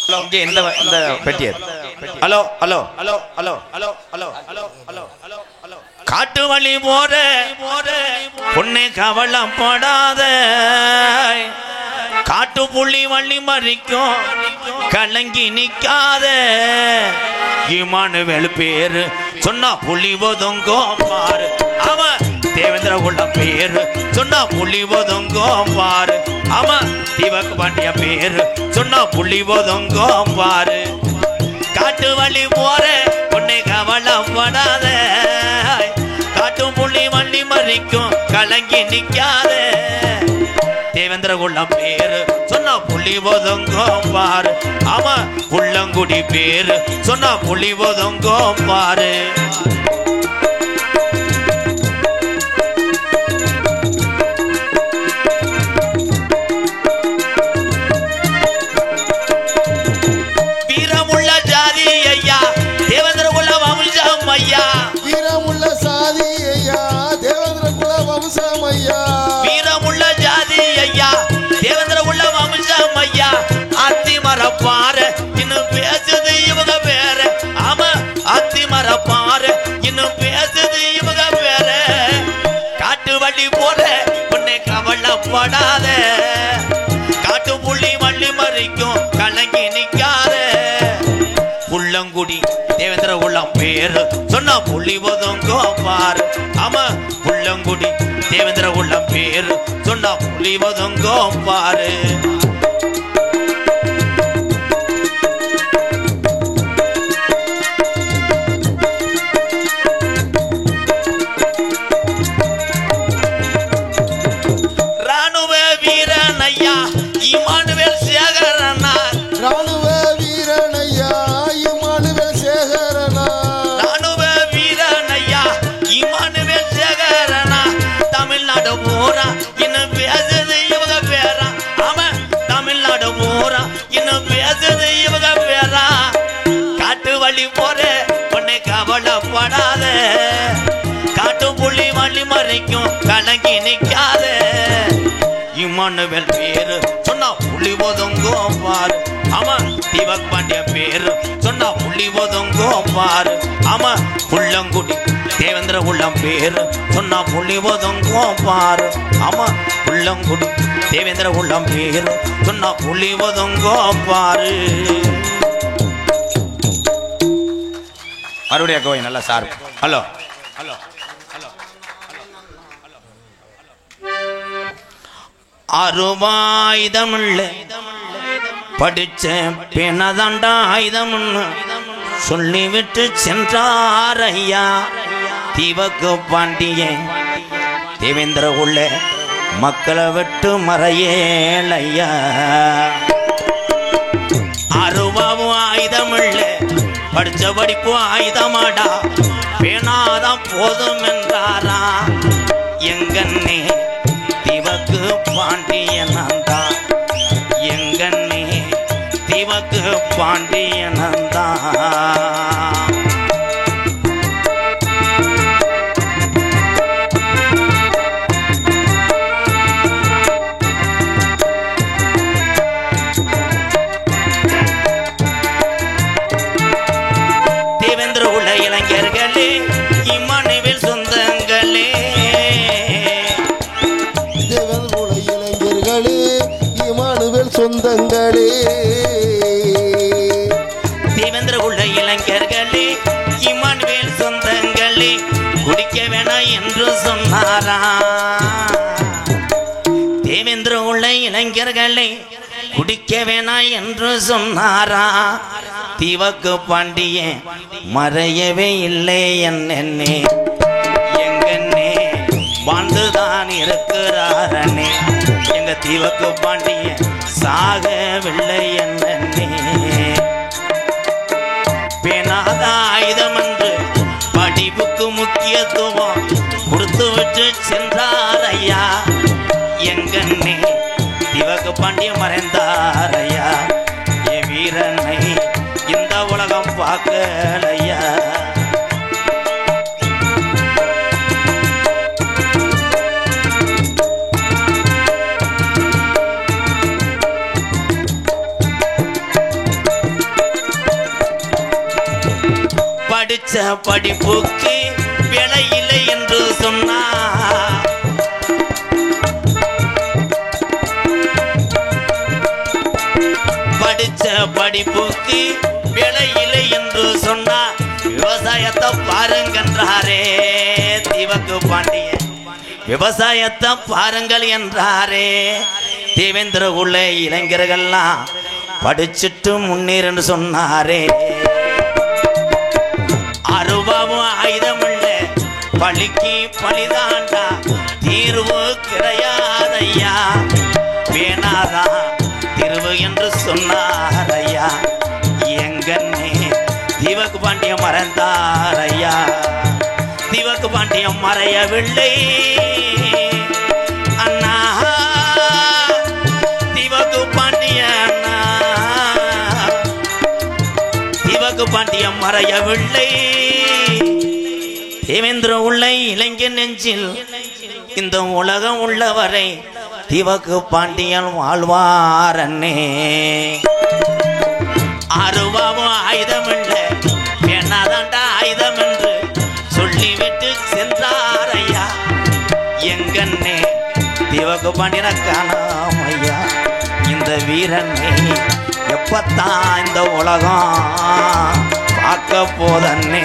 ஹலோ இங்கே இந்த பெட்டியர் hello hello hello hello hello hello hello hello hello hello காட்டு வழி போற பொண்ணு கவலைப்படாத, காட்டு புள்ளி வள்ளி மறிக்கும் கலங்கி நிக்காத, இமானுவேல் பேரு சொன்னா புலி ஒதுங்கும் பாரு அவன் தேவேந்திர உள்ள பேரு சொன்னா புலி ஒதுங்கும் பாரு அவன் தீபக் பாண்டிய பேரு சொன்னா புலி ஒதுங்கும் பாரு காட்டு வழி போற உன்னை கவலைப்படாத காட்டும் புள்ளி வள்ளி மறிக்கும் கலங்கி நிக்காத தேவேந்திர குள்ளம் பேரு சொன்னா புலி ஒதுங்கும் பாரு அவன் உள்ளங்குடி பேரு சொன்னா புலி ஒதுங்கும் பாரு வீரமுள்ள ஜாதி ஐயா தேவேந்திர குல வம்சம் ஐயா வீரமுள்ள சாதி ஐயா தேவேந்திர குல வம்சம் ஐயா வீரமுள்ள ஜாதி ஐயா தேவேந்திர குல வம்சம் ஐயா அத்தி மரப்பாரு இன்னும் பேசுது இவங்க பேர ஆமா அத்தி மரப்பாரு இன்னும் பேசுது இவங்க பேர காட்டு வள்ளி போற உன்னை கவலைப்படாத காட்டு புள்ளி வள்ளி மறிக்கும் கலங்கி நிக்காத புள்ளங்குடி தேவேந்திர உள்ளம் பேரு சொன்னா புள்ளி ஒதுங்கோ பாரு ஆமா புள்ளங்குடி தேவேந்திர உள்ளம் பேரு சொன்னா புள்ளி ஒதுங்கோ பாரு ராணுவ வீரன் ஐயா இமானுவேல் சேகரனா ராணுவ வீரன் ஐயா இமானுவேல் சேகரனா ராணுவ வீரன் ஐயா இமானுவேல் சேகரனா தமிழ்நாடு பூரா இன்னும் பேசுது இவங்க பேரா அவன் தமிழ்நாடு பூரா இன்னும் பேசுது இவங்க பேரா காட்டு வழி போற உன்னை கவலைப்படாத காட்டு புள்ளி வள்ளி மறைக்கும் கலங்கி நிக்காத இமானுவேல் பேரு சொன்னா புள்ளி ஒதுங்கும் பாரு அவன் தீபக் பாண்டிய பேரு சொன்னா புள்ளி ஒதுங்கும் பாரு அவன் புள்ளங்குடி தேவேந்திர உள்ளம் பேரு சொன்னா புள்ளி ஒதுங்கும் பாரு அவன் புள்ளங்குடி தேவேந்திர உள்ளம் பேரு சொன்னா புள்ளி ஒதுங்கும் பாரு மறுபடியும் கோவை நல்லா சார் ஹலோ ஹலோ அருவாயுதமில்ல படிச்ச பிணதாண்டா ஆயுதம்னு சொல்லிவிட்டு சென்றார் ஐயா தீபக்கு பாண்டியன் தேவேந்திர உள்ள மக்களை விட்டு மறையேல் ஐயா அருவாவும் ஆயுதமில்ல படிச்ச படிப்பு ஆயுதமாடா பேனாதான் போதும் என்றாரா எங்கன்னே தீபக்கு பாண்டியனந்தா எங்கன்னே தீபக்கு பாண்டியனந்தா தேவேந்திர உள்ள இளைஞர்களே இமானுவேல் சொந்தங்களே இமானுவேல் சொந்தங்களே தேவேந்திர உள்ள இளைஞர்களே இமானுவேல் சொந்தங்களே குடிக்க வேணாம் என்று சொன்னாரா தேவேந்திர உள்ள இளைஞர்களே குடிக்க வேணாம் என்று சொன்னாரா தீபக்கு பாண்டியன் மறையவே இல்லை என்னே எங்கன்னே வாழ்ந்துதான் இருக்கிறாரனே எங்க தீபக்கு பாண்டியன் சாகவில்லை என்னே பேனாத ஆயுதம் என்று படிப்புக்கு முக்கியத்துவம் கொடுத்து விட்டு சென்றார் ஐயா எங்கன்னே தீபக்கு பாண்டியன் மறைந்தார் ஐயா என் வீரனை இந்த உலகம் பார்க்கலையா படிச்ச படிப்புக்கு விலை இல்லை என்று சொன்னார் படிச்ச படிப்புக்கு விலை இல்லை என்று சொன்னார் விவசாய விவசாயத்தை பாருங்கன்றாரே தீவக்கு பாண்டியன், விவசாயத்தை பாருங்கள் என்றாரே தேவேந்திர உள்ள இளைஞர்கள்லாம் படிச்சுட்டு முன்னேறன்னு சொன்னாரே. அருவாவும் ஆயுதமுள்ள பழிக்கு பழிதாண்டா தீர்வு கிடையாதையா, வேணாதான் தீர்வு என்று சொன்னாரையா. எங்கன்னே தீவக்கு பாண்டியம் மறந்தாரையா, தீவக்கு பாண்டியம் மறையவில்லை அண்ணா, தீவக்கு பாண்டியன் தீவக்கு பாண்டியம் மறையவில்லை. தேவேந்திர உள்ள இளைஞன் நெஞ்சில் இந்த உலகம் உள்ளவரை தீவக்கு பாண்டியன் வாழ்வாரன்னே. அருவாவும் ஆயுதமில்ல வேணாதாண்டா ஆயுதம் என்று சொல்லிவிட்டு சென்றாரையா. எங்கன்னே தீவக்கு பாண்டியன காணாமையா, இந்த வீரனை எப்பத்தான் இந்த உலகம் பார்க்க போதன்னே.